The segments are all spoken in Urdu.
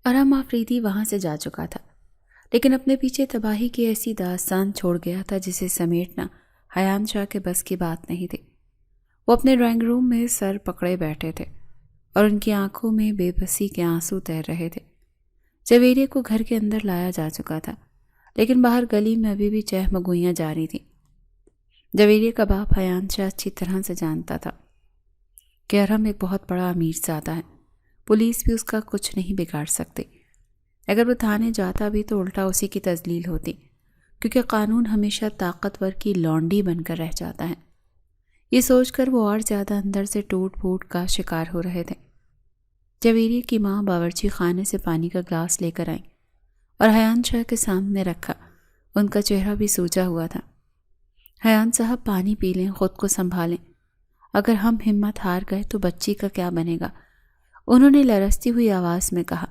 ارم آفریدی وہاں سے جا چکا تھا، لیکن اپنے پیچھے تباہی کی ایسی داستان چھوڑ گیا تھا جسے سمیٹنا حیان شاہ کے بس کی بات نہیں تھی۔ وہ اپنے ڈرائنگ روم میں سر پکڑے بیٹھے تھے اور ان کی آنکھوں میں بے بسی کے آنسو تیر رہے تھے۔ جویریے کو گھر کے اندر لایا جا چکا تھا، لیکن باہر گلی میں ابھی بھی چہمگوئیاں جاری تھیں۔ جویریے کا باپ حیان شاہ اچھی طرح سے جانتا تھا کہ ارم ایک بہت بڑا امیر زادہ ہے، پولیس بھی اس کا کچھ نہیں بگاڑ سکتی۔ اگر وہ تھانے جاتا بھی تو الٹا اسی کی تذلیل ہوتی، کیونکہ قانون ہمیشہ طاقتور کی لونڈی بن کر رہ جاتا ہے۔ یہ سوچ کر وہ اور زیادہ اندر سے ٹوٹ پھوٹ کا شکار ہو رہے تھے۔ جویریے کی ماں باورچی خانے سے پانی کا گلاس لے کر آئی اور حیان شاہ کے سامنے رکھا۔ ان کا چہرہ بھی سوجا ہوا تھا۔ حیان صاحب پانی پی لیں، خود کو سنبھالیں، اگر ہم ہمت ہار گئے تو بچی کا کیا بنے گا، انہوں نے لرزتی ہوئی آواز میں کہا۔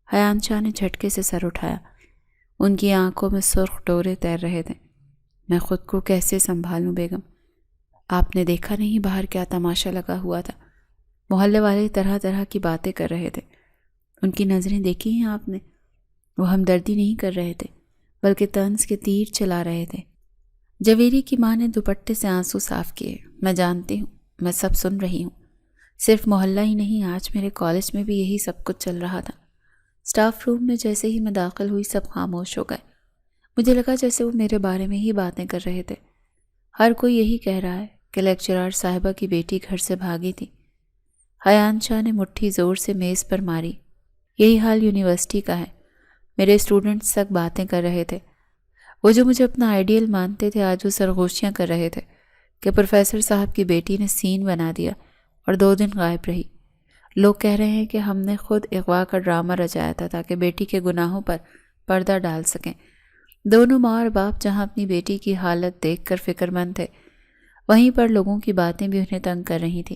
حیان شاہ نے جھٹکے سے سر اٹھایا، ان کی آنکھوں میں سرخ ڈورے تیر رہے تھے۔ میں خود کو کیسے سنبھالوں بیگم؟ آپ نے دیکھا نہیں باہر کیا تماشا لگا ہوا تھا؟ محلے والے طرح طرح کی باتیں کر رہے تھے۔ ان کی نظریں دیکھی ہیں آپ نے؟ وہ ہمدردی نہیں کر رہے تھے بلکہ طنز کے تیر چلا رہے تھے۔ جویری کی ماں نے دوپٹے سے آنسو صاف کیے۔ میں جانتی ہوں، میں سب سن رہی ہوں۔ صرف محلہ ہی نہیں، آج میرے کالج میں بھی یہی سب کچھ چل رہا تھا۔ سٹاف روم میں جیسے ہی میں داخل ہوئی سب خاموش ہو گئے۔ مجھے لگا جیسے وہ میرے بارے میں ہی باتیں کر رہے تھے۔ ہر کوئی یہی کہہ رہا ہے کہ لیکچرار صاحبہ کی بیٹی گھر سے بھاگی تھی۔ حیان شاہ نے مٹھی زور سے میز پر ماری۔ یہی حال یونیورسٹی کا ہے۔ میرے اسٹوڈنٹس تک باتیں کر رہے تھے۔ وہ جو مجھے اپنا آئیڈیل مانتے تھے آج وہ سرگوشیاں کر رہے تھے کہ پروفیسر صاحب کی بیٹی نے سین بنا دیا اور 2 دن غائب رہی۔ لوگ کہہ رہے ہیں کہ ہم نے خود اغوا کا ڈرامہ رچایا تھا تاکہ بیٹی کے گناہوں پر پردہ ڈال سکیں۔ دونوں ماں اور باپ جہاں اپنی بیٹی کی حالت دیکھ کر فکر مند تھے، وہیں پر لوگوں کی باتیں بھی انہیں تنگ کر رہی تھیں۔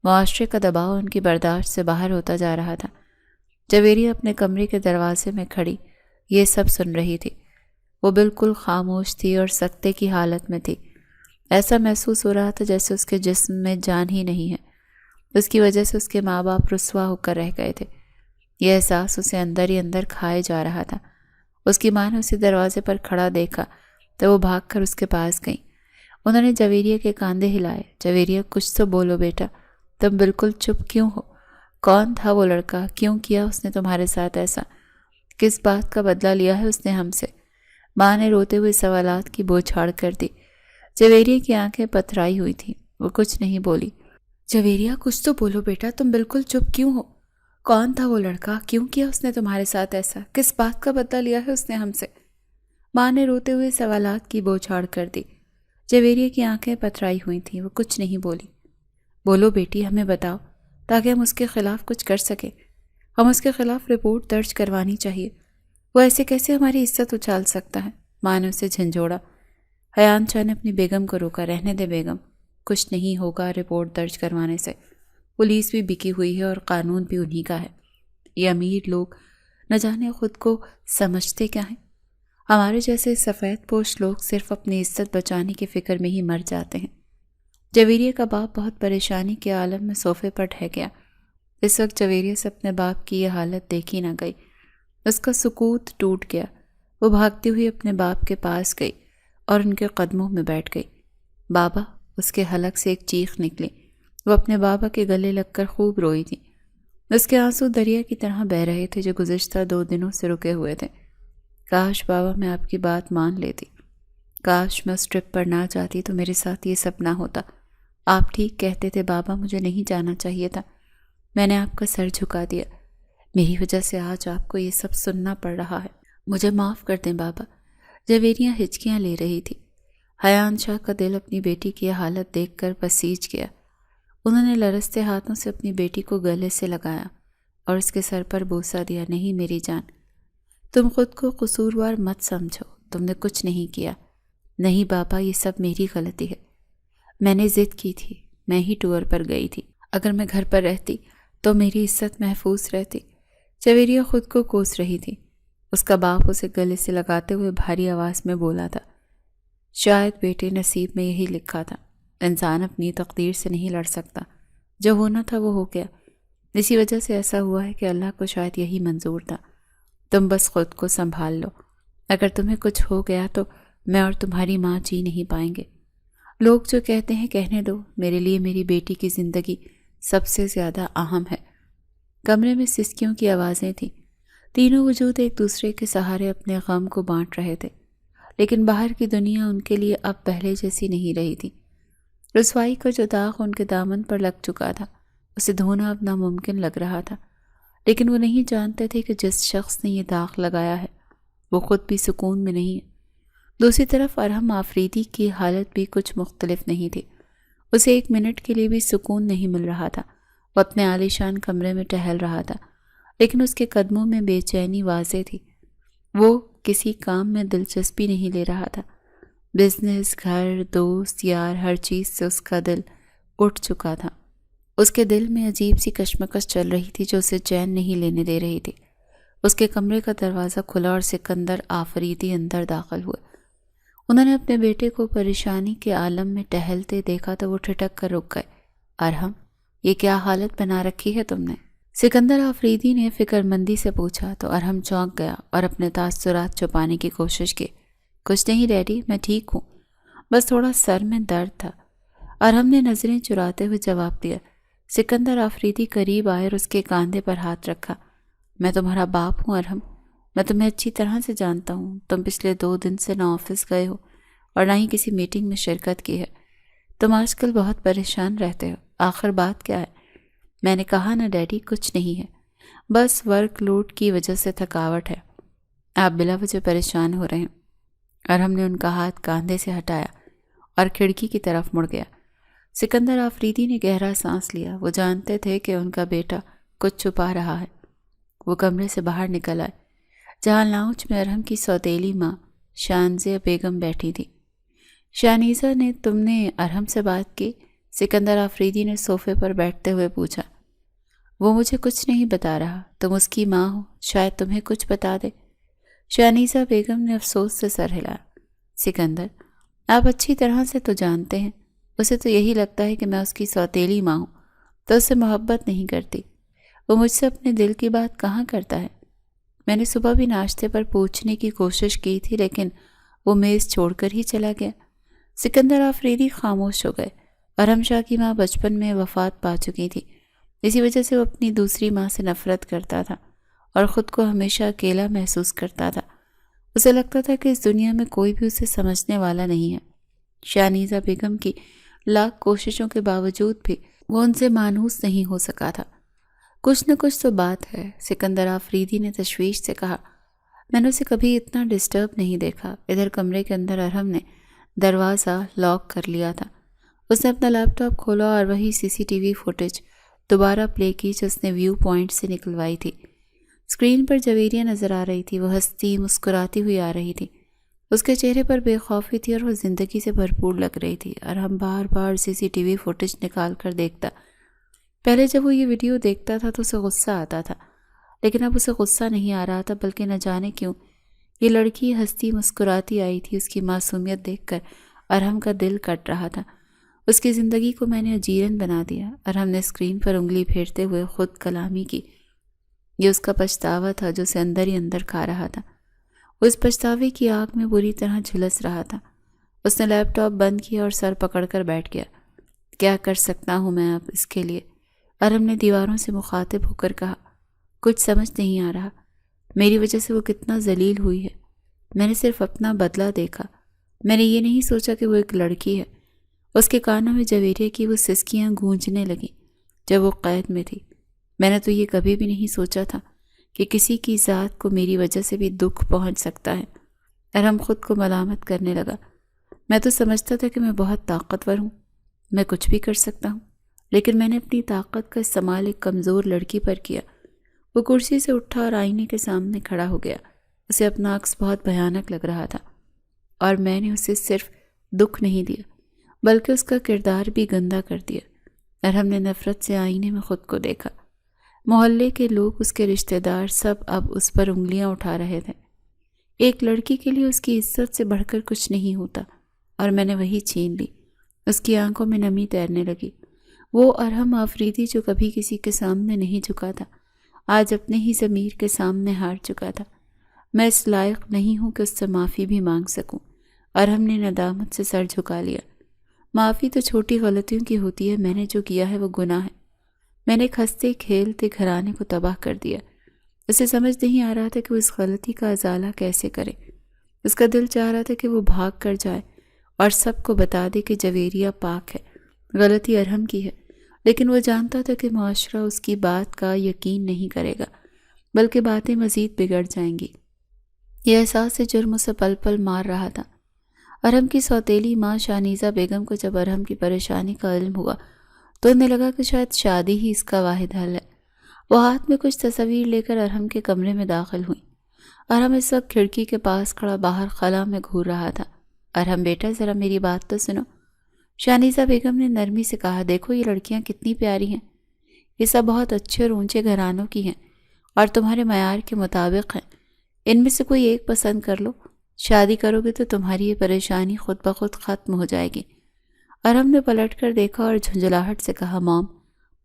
معاشرے کا دباؤ ان کی برداشت سے باہر ہوتا جا رہا تھا۔ جویری اپنے کمرے کے دروازے میں کھڑی یہ سب سن رہی تھی۔ وہ بالکل خاموش تھی اور سکتے کی حالت میں تھی۔ ایسا محسوس ہو رہا تھا جیسے اس کے جسم میں جان ہی نہیں ہے۔ اس کی وجہ سے اس کے ماں باپ رسوا ہو کر رہ گئے تھے۔ یہ احساس اسے اندر ہی اندر کھائے جا رہا تھا۔ اس کی ماں نے اسے دروازے پر کھڑا دیکھا تو وہ بھاگ کر اس کے پاس گئی۔ انہوں نے جویریہ کے کاندھے ہلائے۔ جویریہ، کچھ تو بولو بیٹا، تم بالکل چپ کیوں ہو؟ کون تھا وہ لڑکا؟ کیوں کیا اس نے تمہارے ساتھ ایسا؟ کس بات کا بدلہ لیا ہے اس نے ہم سے؟ ماں نے روتے ہوئے سوالات کی بوچھاڑ کر دی۔ جویریہ کی آنکھیں پتھرائی ہوئی تھیں، وہ کچھ نہیں بولی۔ جویریہ، کچھ تو بولو بیٹا، تم بالکل چپ کیوں ہو؟ کون تھا وہ لڑکا؟ کیوں کیا اس نے تمہارے ساتھ ایسا؟ کس بات کا بدلہ لیا ہے اس نے ہم سے؟ ماں نے روتے ہوئے سوالات کی بوچھاڑ کر دی۔ جویریہ کی آنکھیں پتھرائی ہوئی تھیں، وہ کچھ نہیں بولی۔ بولو بیٹی، ہمیں بتاؤ تاکہ ہم اس کے خلاف کچھ کر سکیں۔ ہم اس کے خلاف رپورٹ درج کروانی چاہیے۔ وہ ایسے کیسے ہماری عزت اچھال سکتا ہے؟ ماں نے اسے جھنجھوڑا۔ حیان شاہ نے اپنی بیگم کو روکا۔ رہنے دے بیگم، کچھ نہیں ہوگا رپورٹ درج کروانے سے۔ پولیس بھی بکی ہوئی ہے اور قانون بھی انہی کا ہے۔ یہ امیر لوگ نہ جانے خود کو سمجھتے کیا ہیں۔ ہمارے جیسے سفید پوش لوگ صرف اپنی عزت بچانے کی فکر میں ہی مر جاتے ہیں۔ جویریہ کا باپ بہت پریشانی کے عالم میں صوفے پر ڈھہ گیا۔ اس وقت جویریہ سے اپنے باپ کی یہ حالت دیکھی نہ گئی۔ اس کا سکوت ٹوٹ گیا۔ وہ بھاگتی ہوئی اپنے باپ کے پاس گئی اور ان کے قدموں میں بیٹھ گئی۔ بابا! اس کے حلق سے ایک چیخ نکلی۔ وہ اپنے بابا کے گلے لگ کر خوب روئی تھی۔ اس کے آنسو دریا کی طرح بہہ رہے تھے جو گزشتہ 2 دنوں سے رکے ہوئے تھے۔ کاش بابا میں آپ کی بات مان لیتی۔ کاش میں اس ٹرپ پر نہ جاتی تو میرے ساتھ یہ سب نہ ہوتا۔ آپ ٹھیک کہتے تھے بابا، مجھے نہیں جانا چاہیے تھا۔ میں نے آپ کا سر جھکا دیا۔ میری وجہ سے آج آپ کو یہ سب سننا پڑ رہا ہے۔ مجھے معاف کر دیں بابا۔ جویریہ ہچکیاں لے رہی تھی۔ حیان شاہ کا دل اپنی بیٹی کی حالت دیکھ کر بسیج گیا۔ انہوں نے لرزتے ہاتھوں سے اپنی بیٹی کو گلے سے لگایا اور اس کے سر پر بوسہ دیا۔ نہیں میری جان، تم خود کو قصوروار مت سمجھو، تم نے کچھ نہیں کیا۔ نہیں بابا، یہ سب میری غلطی ہے۔ میں نے ضد کی تھی، میں ہی ٹور پر گئی تھی۔ اگر میں گھر پر رہتی تو میری عزت محفوظ رہتی۔ جویریہ خود کو کوس رہی تھی۔ اس کا باپ اسے گلے سے لگاتے ہوئے بھاری آواز میں بولا تھا، شاید بیٹے نصیب میں یہی لکھا تھا، انسان اپنی تقدیر سے نہیں لڑ سکتا۔ جو ہونا تھا وہ ہو گیا۔ اسی وجہ سے ایسا ہوا ہے کہ اللہ کو شاید یہی منظور تھا۔ تم بس خود کو سنبھال لو، اگر تمہیں کچھ ہو گیا تو میں اور تمہاری ماں جی نہیں پائیں گے۔ لوگ جو کہتے ہیں کہنے دو، میرے لیے میری بیٹی کی زندگی سب سے زیادہ اہم ہے۔ کمرے میں سسکیوں کی آوازیں تھیں۔ تینوں وجود ایک دوسرے کے سہارے اپنے غم کو بانٹ رہے تھے، لیکن باہر کی دنیا ان کے لیے اب پہلے جیسی نہیں رہی تھی۔ رسوائی کا جو داغ ان کے دامن پر لگ چکا تھا، اسے دھونا اب ناممکن لگ رہا تھا، لیکن وہ نہیں جانتے تھے کہ جس شخص نے یہ داغ لگایا ہے وہ خود بھی سکون میں نہیں ہے۔ دوسری طرف ارحم آفریدی کی حالت بھی کچھ مختلف نہیں تھی۔ اسے ایک منٹ کے لیے بھی سکون نہیں مل رہا تھا۔ وہ اپنے عالیشان کمرے میں ٹہل رہا تھا، لیکن اس کے قدموں میں بے چینی واضح تھی۔ وہ کسی کام میں دلچسپی نہیں لے رہا تھا۔ بزنس، گھر، دوست، یار، ہر چیز سے اس کا دل اٹھ چکا تھا۔ اس کے دل میں عجیب سی کشمکش چل رہی تھی جو اسے چین نہیں لینے دے رہی تھی۔ اس کے کمرے کا دروازہ کھلا اور سکندر آفریدی اندر داخل ہوئے۔ انہوں نے اپنے بیٹے کو پریشانی کے عالم میں ٹہلتے دیکھا تو وہ ٹھٹک کر رک گئے۔ ارحم، یہ کیا حالت بنا رکھی ہے تم نے؟ سکندر آفریدی نے فکر مندی سے پوچھا تو ارحم چونک گیا اور اپنے تاثرات چھپانے کی کوشش کی۔ کچھ نہیں ڈیڈی، میں ٹھیک ہوں، بس تھوڑا سر میں درد تھا، ارحم نے نظریں چراتے ہوئے جواب دیا۔ سکندر آفریدی قریب آئے اور اس کے کاندھے پر ہاتھ رکھا۔ میں تمہارا باپ ہوں ارحم، میں تمہیں اچھی طرح سے جانتا ہوں۔ تم پچھلے 2 دن سے نہ آفس گئے ہو اور نہ ہی کسی میٹنگ میں شرکت کی ہے۔ تم آج کل بہت پریشان رہتے ہو، آخر بات کیا ہے؟ میں نے کہا نا ڈیڈی، کچھ نہیں ہے، بس ورک لوڈ کی وجہ سے تھکاوٹ ہے۔ آپ بلا وجہ پریشان ہو رہے ہیں۔ ارحم نے ان کا ہاتھ کاندھے سے ہٹایا اور کھڑکی کی طرف مڑ گیا۔ سکندر آفریدی نے گہرا سانس لیا۔ وہ جانتے تھے کہ ان کا بیٹا کچھ چھپا رہا ہے۔ وہ کمرے سے باہر نکل آئے جہاں لاؤنج میں ارحم کی سوتیلی ماں شانزیہ بیگم بیٹھی تھی۔ شانیزہ نے تم نے ارحم سے بات کی؟ سکندر آفریدی نے صوفے پر بیٹھتے ہوئے پوچھا۔ وہ مجھے کچھ نہیں بتا رہا، تم اس کی ماں ہو، شاید تمہیں کچھ بتا دے۔ شانیزہ بیگم نے افسوس سے سر ہلایا۔ سکندر، آپ اچھی طرح سے تو جانتے ہیں، اسے تو یہی لگتا ہے کہ میں اس کی سوتیلی ماں ہوں تو اس سے محبت نہیں کرتی۔ وہ مجھ سے اپنے دل کی بات کہاں کرتا ہے؟ میں نے صبح بھی ناشتے پر پوچھنے کی کوشش کی تھی، لیکن وہ میز چھوڑ کر ہی چلا گیا۔ سکندر آفریدی خاموش ہو گئے۔ ارحم شاہ کی ماں بچپن میں وفات پا چکی تھی، اسی وجہ سے وہ اپنی دوسری ماں سے نفرت کرتا تھا اور خود کو ہمیشہ اکیلا محسوس کرتا تھا۔ اسے لگتا تھا کہ اس دنیا میں کوئی بھی اسے سمجھنے والا نہیں ہے۔ شانیزہ بیگم کی لاکھ کوششوں کے باوجود بھی وہ ان سے مانوس نہیں ہو سکا تھا۔ کچھ نہ کچھ تو بات ہے، سکندر آفریدی نے تشویش سے کہا۔ میں نے اسے کبھی اتنا ڈسٹرب نہیں دیکھا۔ ادھر کمرے کے اندر ارحم نے دروازہ لاک کر لیا تھا۔ اس نے اپنا لیپ ٹاپ کھولا اور وہی CCTV فوٹیج دوبارہ پلے کی جو اس نے ویو پوائنٹ سے نکلوائی تھی۔ اسکرین پر جویریہ نظر آ رہی تھی، وہ ہنستی مسکراتی ہوئی آ رہی تھی۔ اس کے چہرے پر بے خوفی تھی اور وہ زندگی سے بھرپور لگ رہی تھی۔ ارحم بار بار CCTV فوٹیج نکال کر دیکھتا۔ پہلے جب وہ یہ ویڈیو دیکھتا تھا تو اسے غصہ آتا تھا، لیکن اب اسے غصہ نہیں آ رہا تھا، بلکہ نہ جانے کیوں یہ لڑکی ہنستی مسکراتی آئی تھی۔ اس کی معصومیت دیکھ کر ارحم کا دل کٹ رہا تھا۔ اس کی زندگی کو میں نے اجیرن بنا دیا۔ ارحم نے اسکرین پر انگلی پھیرتے ہوئے خود کلامی کی۔ یہ اس کا پچھتاوا تھا جو اسے اندر ہی اندر کھا رہا تھا۔ وہ اس پچھتاوے کی آگ میں بری طرح جھلس رہا تھا۔ اس نے لیپ ٹاپ بند کیا اور سر پکڑ کر بیٹھ گیا۔ کیا کر سکتا ہوں میں اب اس کے لیے؟ ارحم نے دیواروں سے مخاطب ہو کر کہا۔ کچھ سمجھ نہیں آ رہا۔ میری وجہ سے وہ کتنا ذلیل ہوئی ہے۔ میں نے صرف اپنا بدلہ دیکھا، میں نے یہ نہیں سوچا کہ وہ ایک لڑکی ہے۔ اس کے کانوں میں جویریہ کی وہ سسکیاں گونجنے لگیں جب وہ قید میں تھی۔ میں نے تو یہ کبھی بھی نہیں سوچا تھا کہ کسی کی ذات کو میری وجہ سے بھی دکھ پہنچ سکتا ہے۔ ارحم خود کو ملامت کرنے لگا۔ میں تو سمجھتا تھا کہ میں بہت طاقتور ہوں، میں کچھ بھی کر سکتا ہوں، لیکن میں نے اپنی طاقت کا استعمال ایک کمزور لڑکی پر کیا۔ وہ کرسی سے اٹھا اور آئینے کے سامنے کھڑا ہو گیا۔ اسے اپنا عکس بہت بھیانک لگ رہا تھا، اور میں نے اسے صرف دکھ نہیں دیا بلکہ اس کا کردار بھی گندا کر دیا۔ ارحم نے نفرت سے آئینے میں خود کو دیکھا۔ محلے کے لوگ، اس کے رشتہ دار، سب اب اس پر انگلیاں اٹھا رہے تھے۔ ایک لڑکی کے لیے اس کی عزت سے بڑھ کر کچھ نہیں ہوتا، اور میں نے وہی چھین لی۔ اس کی آنکھوں میں نمی تیرنے لگی۔ وہ ارحم آفریدی جو کبھی کسی کے سامنے نہیں جھکا تھا، آج اپنے ہی ضمیر کے سامنے ہار چکا تھا۔ میں اس لائق نہیں ہوں کہ اس سے معافی بھی مانگ سکوں۔ ارحم نے ندامت سے سر جھکا لیا۔ معافی تو چھوٹی غلطیوں کی ہوتی ہے، میں نے جو کیا ہے وہ گناہ ہے۔ میں نے ایک ہنستے کھیلتے گھرانے کو تباہ کر دیا۔ اسے سمجھ نہیں آ رہا تھا کہ وہ اس غلطی کا ازالہ کیسے کرے۔ اس کا دل چاہ رہا تھا کہ وہ بھاگ کر جائے اور سب کو بتا دے کہ جویریہ پاک ہے، غلطی ارحم کی ہے، لیکن وہ جانتا تھا کہ معاشرہ اس کی بات کا یقین نہیں کرے گا، بلکہ باتیں مزید بگڑ جائیں گی۔ یہ احساس جرم اسے پل پل مار رہا تھا۔ ارحم کی سوتیلی ماں شانیزہ بیگم کو جب ارحم کی پریشانی کا علم ہوا تو انہیں لگا کہ شاید شادی ہی اس کا واحد حل ہے۔ وہ ہاتھ میں کچھ تصاویر لے کر ارحم کے کمرے میں داخل ہوئیں۔ ارحم اس وقت کھڑکی کے پاس کھڑا باہر خلا میں گھور رہا تھا۔ ارحم بیٹا ذرا میری بات تو سنو، شانیزہ بیگم نے نرمی سے کہا۔ دیکھو یہ لڑکیاں کتنی پیاری ہیں، یہ سب بہت اچھے اور اونچے گھرانوں کی ہیں اور تمہارے معیار کے مطابق ہیں۔ ان میں سے کوئی ایک پسند کر لو، شادی کرو گے تو تمہاری یہ پریشانی خود بخود ختم ہو جائے گی۔ ارحم نے پلٹ کر دیکھا اور جھنجھلاہٹ سے کہا، مام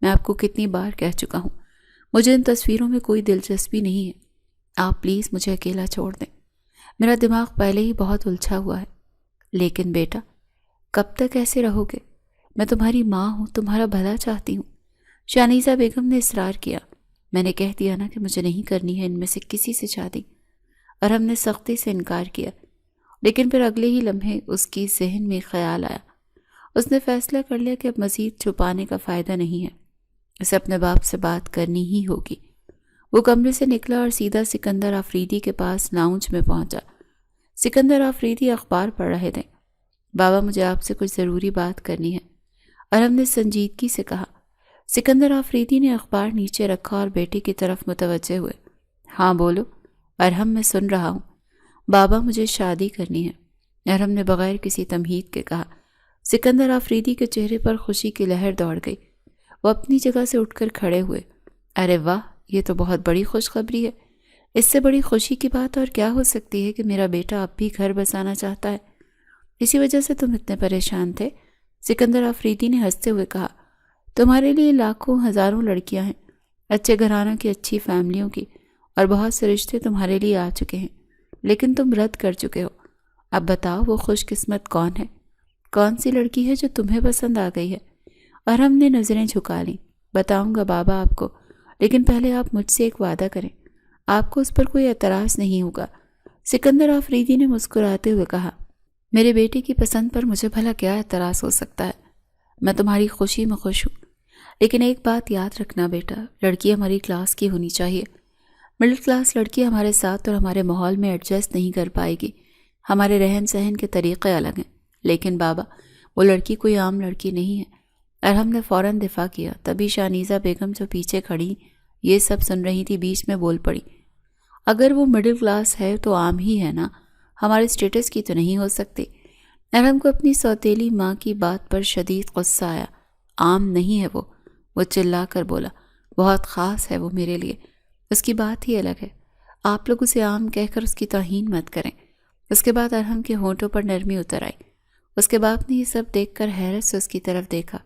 میں آپ کو کتنی بار کہہ چکا ہوں، مجھے ان تصویروں میں کوئی دلچسپی نہیں ہے، آپ پلیز مجھے اکیلا چھوڑ دیں، میرا دماغ پہلے ہی بہت الجھا ہوا ہے۔ لیکن بیٹا کب تک ایسے رہو گے؟ میں تمہاری ماں ہوں، تمہارا بھلا چاہتی ہوں۔ شانیزہ بیگم نے اصرار کیا۔ میں نے کہہ دیا نا کہ مجھے نہیں کرنی ہے ان میں سے کسی سے شادی۔ ارحم نے سختی سے انکار کیا، لیکن پھر اگلے ہی لمحے اس کی ذہن میں خیال آیا۔ اس نے فیصلہ کر لیا کہ اب مزید چھپانے کا فائدہ نہیں ہے، اسے اپنے باپ سے بات کرنی ہی ہوگی۔ وہ کمرے سے نکلا اور سیدھا سکندر آفریدی کے پاس لاؤنج میں پہنچا۔ سکندر آفریدی اخبار پڑھ رہے تھے۔ بابا مجھے آپ سے کچھ ضروری بات کرنی ہے، ارحم نے سنجیدگی سے کہا۔ سکندر آفریدی نے اخبار نیچے رکھا اور بیٹے کی طرف متوجہ ہوئے۔ ہاں بولو ارحم، میں سن رہا ہوں۔ بابا مجھے شادی کرنی ہے، ارحم نے بغیر کسی تمہید کے کہا۔ سکندر آفریدی کے چہرے پر خوشی کی لہر دوڑ گئی۔ وہ اپنی جگہ سے اٹھ کر کھڑے ہوئے۔ ارے واہ، یہ تو بہت بڑی خوشخبری ہے۔ اس سے بڑی خوشی کی بات اور کیا ہو سکتی ہے کہ میرا بیٹا اب بھی گھر بسانا چاہتا ہے؟ اسی وجہ سے تم اتنے پریشان تھے؟ سکندر آفریدی نے ہنستے ہوئے کہا۔ تمہارے لیے لاکھوں ہزاروں لڑکیاں ہیں، اچھے گھرانوں کی، اچھی فیملیوں کی، اور بہت سے رشتے تمہارے لیے آ چکے ہیں، لیکن تم رد کر چکے ہو۔ اب بتاؤ وہ خوش قسمت کون ہے؟ کون سی لڑکی ہے جو تمہیں پسند آ گئی ہے؟ ارحم نے نظریں جھکا لیں۔ بتاؤں گا بابا آپ کو، لیکن پہلے آپ مجھ سے ایک وعدہ کریں، آپ کو اس پر کوئی اعتراض نہیں ہوگا۔ سکندر آفریدی نے مسکراتے ہوئے کہا، میرے بیٹے کی پسند پر مجھے بھلا کیا اعتراض ہو سکتا ہے؟ میں تمہاری خوشی میں خوش ہوں، لیکن ایک بات یاد رکھنا بیٹا، لڑکی ہماری کلاس کی ہونی چاہیے۔ مڈل کلاس لڑکی ہمارے ساتھ اور ہمارے ماحول میں ایڈجسٹ نہیں کر پائے گی، ہمارے رہن سہن کے طریقے الگ ہیں۔ لیکن بابا وہ لڑکی کوئی عام لڑکی نہیں ہے۔ ارحم نے فوراً دفاع کیا۔ تبھی شانیزہ بیگم جو پیچھے کھڑی یہ سب سن رہی تھی بیچ میں بول پڑی، اگر وہ مڈل کلاس ہے تو عام ہی ہے نا، ہمارے سٹیٹس کی تو نہیں ہو سکتی۔ ارحم کو اپنی سوتیلی ماں کی بات پر شدید غصہ آیا۔ عام نہیں ہے وہ چلا کر بولا، بہت خاص ہے وہ میرے لیے، اس کی بات ہی الگ ہے، آپ لوگ اسے عام کہہ کر اس کی توہین مت کریں۔ اس کے بعد ارحم کے ہونٹوں پر نرمی اتر آئی۔ اس کے باپ نے یہ سب دیکھ کر حیرت سے اس کی طرف دیکھا۔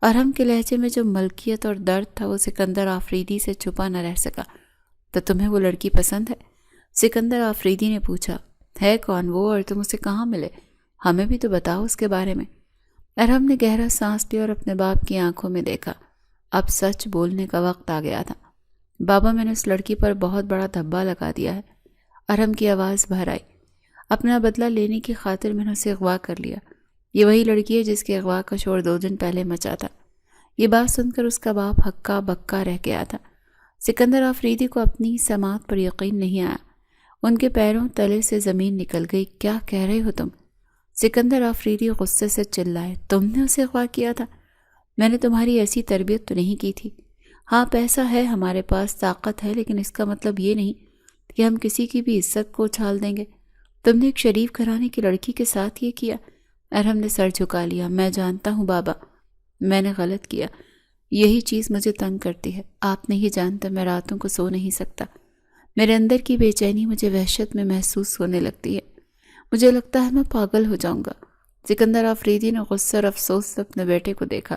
ارحم کے لہجے میں جو ملکیت اور درد تھا وہ سکندر آفریدی سے چھپا نہ رہ سکا۔ تو تمہیں وہ لڑکی پسند ہے؟ سکندر آفریدی نے پوچھا۔ ہے کون وہ اور تم اسے کہاں ملے؟ ہمیں بھی تو بتاؤ اس کے بارے میں۔ ارحم نے گہرا سانس لیا اور اپنے باپ کی آنکھوں میں دیکھا۔ اب سچ بولنے کا وقت آ گیا تھا۔ بابا میں نے اس لڑکی پر بہت بڑا دھبا لگا دیا ہے۔ ارحم کی آواز بھر آئی۔ اپنا بدلہ لینے کی خاطر میں نے اسے اغوا کر لیا۔ یہ وہی لڑکی ہے جس کے اغوا کا شور 2 دن پہلے مچا تھا۔ یہ بات سن کر اس کا باپ ہکا بکا رہ گیا تھا۔ سکندر آفریدی کو اپنی سماعت پر یقین نہیں آیا۔ ان کے پیروں تلے سے زمین نکل گئی۔ کیا کہہ رہے ہو تم؟ سکندر آفریدی غصے سے چلائے۔ تم نے اسے اغوا کیا تھا؟ میں نے تمہاری ایسی تربیت تو نہیں کی تھی۔ ہاں پیسہ ہے ہمارے پاس، طاقت ہے، لیکن اس کا مطلب یہ نہیں کہ ہم کسی کی بھی عزت کو اچھال دیں گے۔ تم نے ایک شریف گھرانے کی لڑکی کے ساتھ یہ کیا؟ ارحم نے سر جھکا لیا۔ میں جانتا ہوں بابا، میں نے غلط کیا، یہی چیز مجھے تنگ کرتی ہے۔ آپ نہیں جانتے میں راتوں کو سو نہیں سکتا، میرے اندر کی بے چینی مجھے وحشت میں محسوس ہونے لگتی ہے، مجھے لگتا ہے میں پاگل ہو جاؤں گا۔ سکندر آفریدی نے غصے اور افسوس سے اپنے بیٹے کو دیکھا۔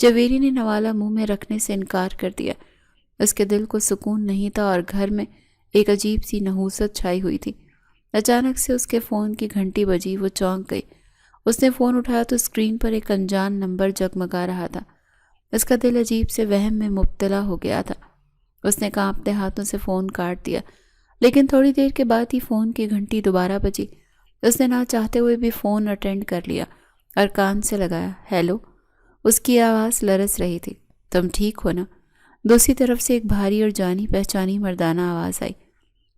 جویری نے نوالا منہ میں رکھنے سے انکار کر دیا۔ اس کے دل کو سکون نہیں تھا اور گھر میں ایک عجیب سی نحوست چھائی ہوئی تھی۔ اچانک سے اس کے فون کی گھنٹی بجی، وہ چونک گئی۔ اس نے فون اٹھایا تو اسکرین پر ایک انجان نمبر جگمگا رہا تھا۔ اس کا دل عجیب سے وہم میں مبتلا ہو گیا تھا۔ اس نے کانپتے ہاتھوں سے فون کاٹ دیا، لیکن تھوڑی دیر کے بعد ہی فون کی گھنٹی دوبارہ بجی۔ اس نے نہ چاہتے ہوئے بھی فون اٹینڈ کر لیا اور کان سے لگایا۔ ہیلو، اس کی آواز لرز رہی تھی۔ تم ٹھیک ہو نا؟ دوسری طرف سے ایک بھاری اور جانی پہچانی مردانہ آواز آئی۔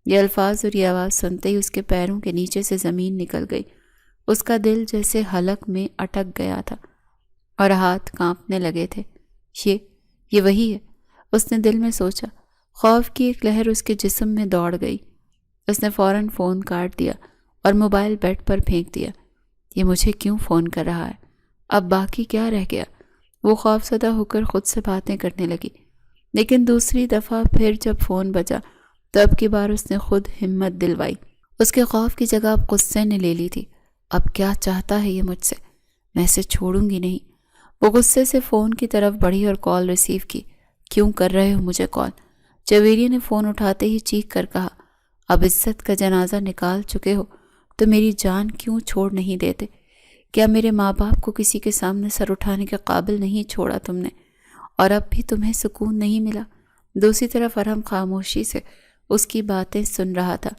یہ الفاظ اور یہ آواز سنتے ہی اس کے پیروں کے نیچے سے زمین نکل گئی۔ اس کا دل جیسے حلق میں اٹک گیا تھا اور ہاتھ کانپنے لگے تھے۔ یہ وہی ہے، اس نے دل میں سوچا۔ خوف کی ایک لہر اس کے جسم میں دوڑ گئی۔ اس نے فوراً فون کاٹ دیا اور موبائل بیڈ پر پھینک دیا۔ یہ مجھے کیوں فون کر رہا ہے؟ اب باقی کیا رہ گیا؟ وہ خوفزدہ ہو کر خود سے باتیں کرنے لگی۔ لیکن دوسری دفعہ پھر جب فون بجا تو اب کی بار اس نے خود ہمت دلوائی۔ اس کے خوف کی جگہ اب غصے نے لے لی تھی۔ اب کیا چاہتا ہے یہ مجھ سے؟ میں اسے چھوڑوں گی نہیں۔ وہ غصے سے فون کی طرف بڑھی اور کال ریسیو کی۔ کیوں کر رہے ہو مجھے کال؟ جویری نے فون اٹھاتے ہی چیخ کر کہا۔ اب عزت کا جنازہ نکال چکے ہو تو میری جان کیوں چھوڑ نہیں دیتے؟ کیا میرے ماں باپ کو کسی کے سامنے سر اٹھانے کے قابل نہیں چھوڑا تم نے؟ اور اب بھی تمہیں سکون نہیں ملا؟ دوسری طرف ارحم خاموشی سے اس کی باتیں سن رہا تھا۔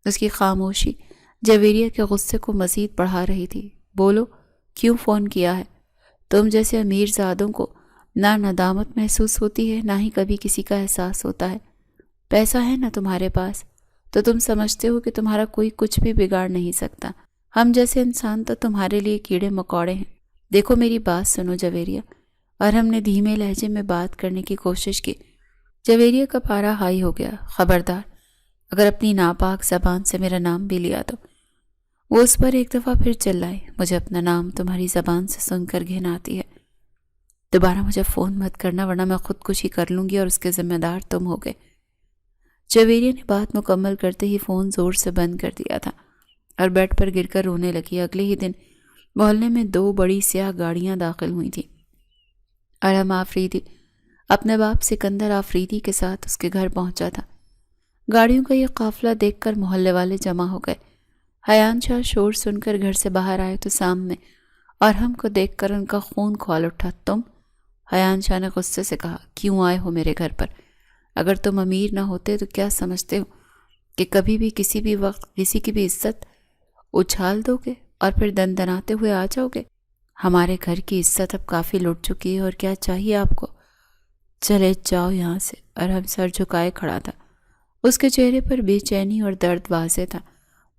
اس کی خاموشی جویریہ کے غصے کو مزید بڑھا رہی تھی۔ بولو، کیوں فون کیا ہے؟ تم جیسے امیر زادوں کو نہ ندامت محسوس ہوتی ہے، نہ ہی کبھی کسی کا احساس ہوتا ہے۔ پیسہ ہے نا تمہارے پاس، تو تم سمجھتے ہو کہ تمہارا کوئی کچھ بھی بگاڑ نہیں سکتا۔ ہم جیسے انسان تو تمہارے لیے کیڑے مکوڑے ہیں۔ دیکھو میری بات سنو جویریہ۔ ارحم نے دھیمے لہجے میں بات کرنے کی کوشش کی۔ جویریہ کا پارا ہائی ہو گیا۔ خبردار، اگر اپنی ناپاک زبان سے میرا نام بھی لیا تو۔ وہ اس پر ایک دفعہ پھر چلائی۔ مجھے اپنا نام تمہاری زبان سے سن کر گھن آتی ہے۔ دوبارہ مجھے فون مت کرنا ورنہ میں خودکشی کر لوں گی اور اس کے ذمہ دار تم ہوگے۔ جویریہ نے بات مکمل کرتے ہی فون زور سے بند کر دیا تھا اور بیڈ پر گر کر رونے لگی۔ اگلے ہی دن محلے میں 2 بڑی سیاہ گاڑیاں داخل ہوئی تھیں۔ ارحم آفریدی اپنے باپ سکندر آفریدی کے ساتھ اس کے گھر پہنچا تھا۔ گاڑیوں کا یہ قافلہ دیکھ کر محلے والے جمع ہو گئے۔ حیان شاہ شور سن کر گھر سے باہر آئے تو سامنے ارحم کو دیکھ کر ان کا خون کھول اٹھا۔ تم؟ حیان شاہ نے غصے سے کہا۔ کیوں آئے ہو میرے گھر پر؟ اگر تم امیر نہ ہوتے تو کیا سمجھتے ہو کہ کبھی بھی کسی بھی وقت کسی کی بھی عزت اچھال دو گے اور پھر دندناتے ہوئے آ جاؤ گے؟ ہمارے گھر کی عزت اب کافی لٹ چکی ہے، اور کیا چاہیے آپ کو؟ چلے جاؤ یہاں سے۔ ارحم سر جھکائے کھڑا تھا۔ اس کے چہرے پر بے چینی اور درد واضح تھا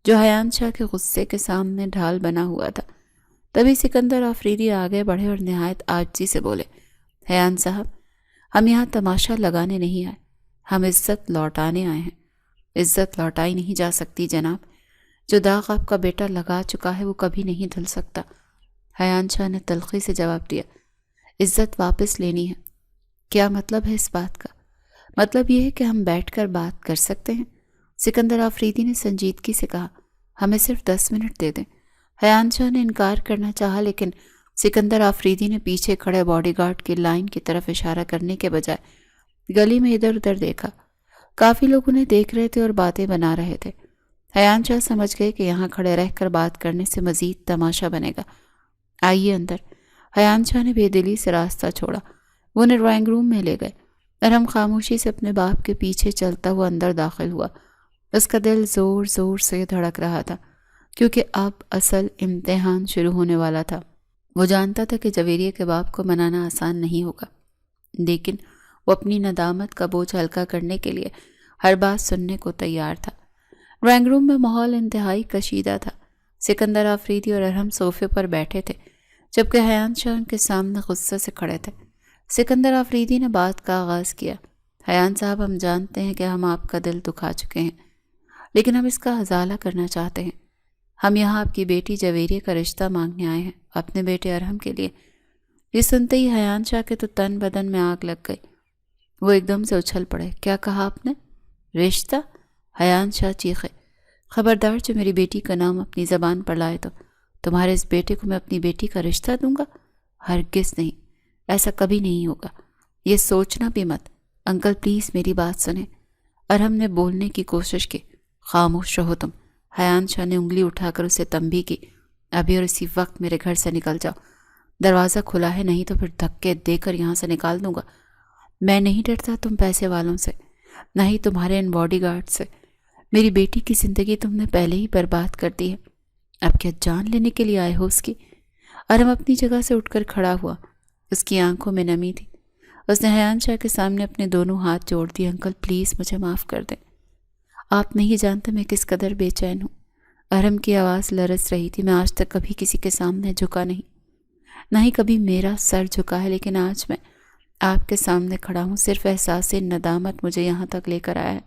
جو حیان شاہ کے غصے کے سامنے ڈھال بنا ہوا تھا۔ تبھی سکندر آفریدی آگے بڑھے اور نہایت عاجزی سے بولے۔ حیان صاحب، ہم یہاں تماشا لگانے نہیں آئے، ہم عزت لوٹانے آئے ہیں۔ عزت لوٹائی نہیں جا سکتی جناب۔ جو داغ آپ کا بیٹا لگا چکا ہے وہ کبھی نہیں دھل سکتا۔ حیان شاہ نے تلخی سے جواب دیا۔ عزت واپس لینی ہے۔ کیا مطلب ہے اس بات کا؟ مطلب یہ ہے کہ ہم بیٹھ کر بات کر سکتے ہیں۔ سکندر آفریدی نے سنجیدگی سے کہا۔ ہمیں صرف 10 منٹ دے دیں۔ حیان شاہ نے انکار کرنا چاہا، لیکن سکندر آفریدی نے پیچھے کھڑے باڈی گارڈ کی لائن کی طرف اشارہ کرنے کے بجائے گلی میں ادھر ادھر دیکھا۔ کافی لوگ انہیں دیکھ رہے تھے اور باتیں بنا رہے تھے۔ حیان شاہ سمجھ گئے کہ یہاں کھڑے رہ کر بات کرنے سے مزید تماشا بنے گا۔ آئیے اندر۔ حیان شاہ نے بے دلی سے راستہ چھوڑا۔ وہ انہیں ڈرائنگ روم میں لے گئے۔ ارحم خاموشی سے اپنے باپ کے پیچھے چلتا ہوا اندر داخل ہوا۔ اس کا دل زور زور سے دھڑک رہا تھا کیونکہ اب اصل امتحان شروع ہونے والا تھا۔ وہ جانتا تھا کہ جویریہ کے باپ کو منانا آسان نہیں ہوگا، لیکن وہ اپنی ندامت کا بوجھ ہلکا کرنے کے لیے ہر بات سننے کو تیار تھا۔ ڈرائنگ روم میں ماحول انتہائی کشیدہ تھا۔ سکندر آفریدی اور ارحم صوفے پر بیٹھے تھے جبکہ حیان شاہ ان کے سامنے غصے سے کھڑے تھے۔ سکندر آفریدی نے بات کا آغاز کیا۔ حیان صاحب، ہم جانتے ہیں کہ ہم آپ کا دل دکھا چکے ہیں، لیکن ہم اس کا ازالہ کرنا چاہتے ہیں۔ ہم یہاں آپ کی بیٹی جویریہ کا رشتہ مانگنے آئے ہیں، اپنے بیٹے ارحم کے لیے۔ یہ سنتے ہی حیان شاہ کے تو تن بدن میں آگ لگ گئی۔ وہ ایک دم سے اچھل پڑے۔ کیا کہا آپ نے؟ رشتہ؟ حیان شاہ چیخے۔ خبردار، جو میری بیٹی کا نام اپنی زبان پر لائے تو تمہارے اس بیٹے کو میں اپنی بیٹی کا رشتہ دوں گا؟ ہرگز نہیں۔ ایسا کبھی نہیں ہوگا، یہ سوچنا بھی مت۔ انکل پلیز میری بات سنیں۔ ارحم نے بولنے کی کوشش کی۔ خاموش رہو تم۔ حیان شاہ نے انگلی اٹھا کر اسے تنبیہ کی۔ ابھی اور اسی وقت میرے گھر سے نکل جاؤ، دروازہ کھلا ہے، نہیں تو پھر دھکے دے کر یہاں سے نکال دوں گا۔ میں نہیں ڈرتا تم پیسے والوں سے، نہ ہی تمہارے ان باڈی گارڈ سے۔ میری بیٹی کی زندگی تم نے پہلے ہی برباد کر دی ہے، اب کیا جان لینے کے لیے آئے ہو اس کی؟ ارحم اپنی جگہ سے اٹھ کر کھڑا ہوا۔ اس کی آنکھوں میں نمی تھی۔ اس نے حیان شاہ کے سامنے اپنے دونوں ہاتھ جوڑ دیے۔ انکل پلیز مجھے معاف کر دیں، آپ نہیں جانتے میں کس قدر بے چین ہوں۔ ارحم کی آواز لرز رہی تھی۔ میں آج تک کبھی کسی کے سامنے جھکا نہیں، نہ ہی کبھی میرا سر جھکا ہے، لیکن آج میں آپ کے سامنے کھڑا ہوں، صرف احساس ندامت مجھے یہاں تک لے کر آیا ہے۔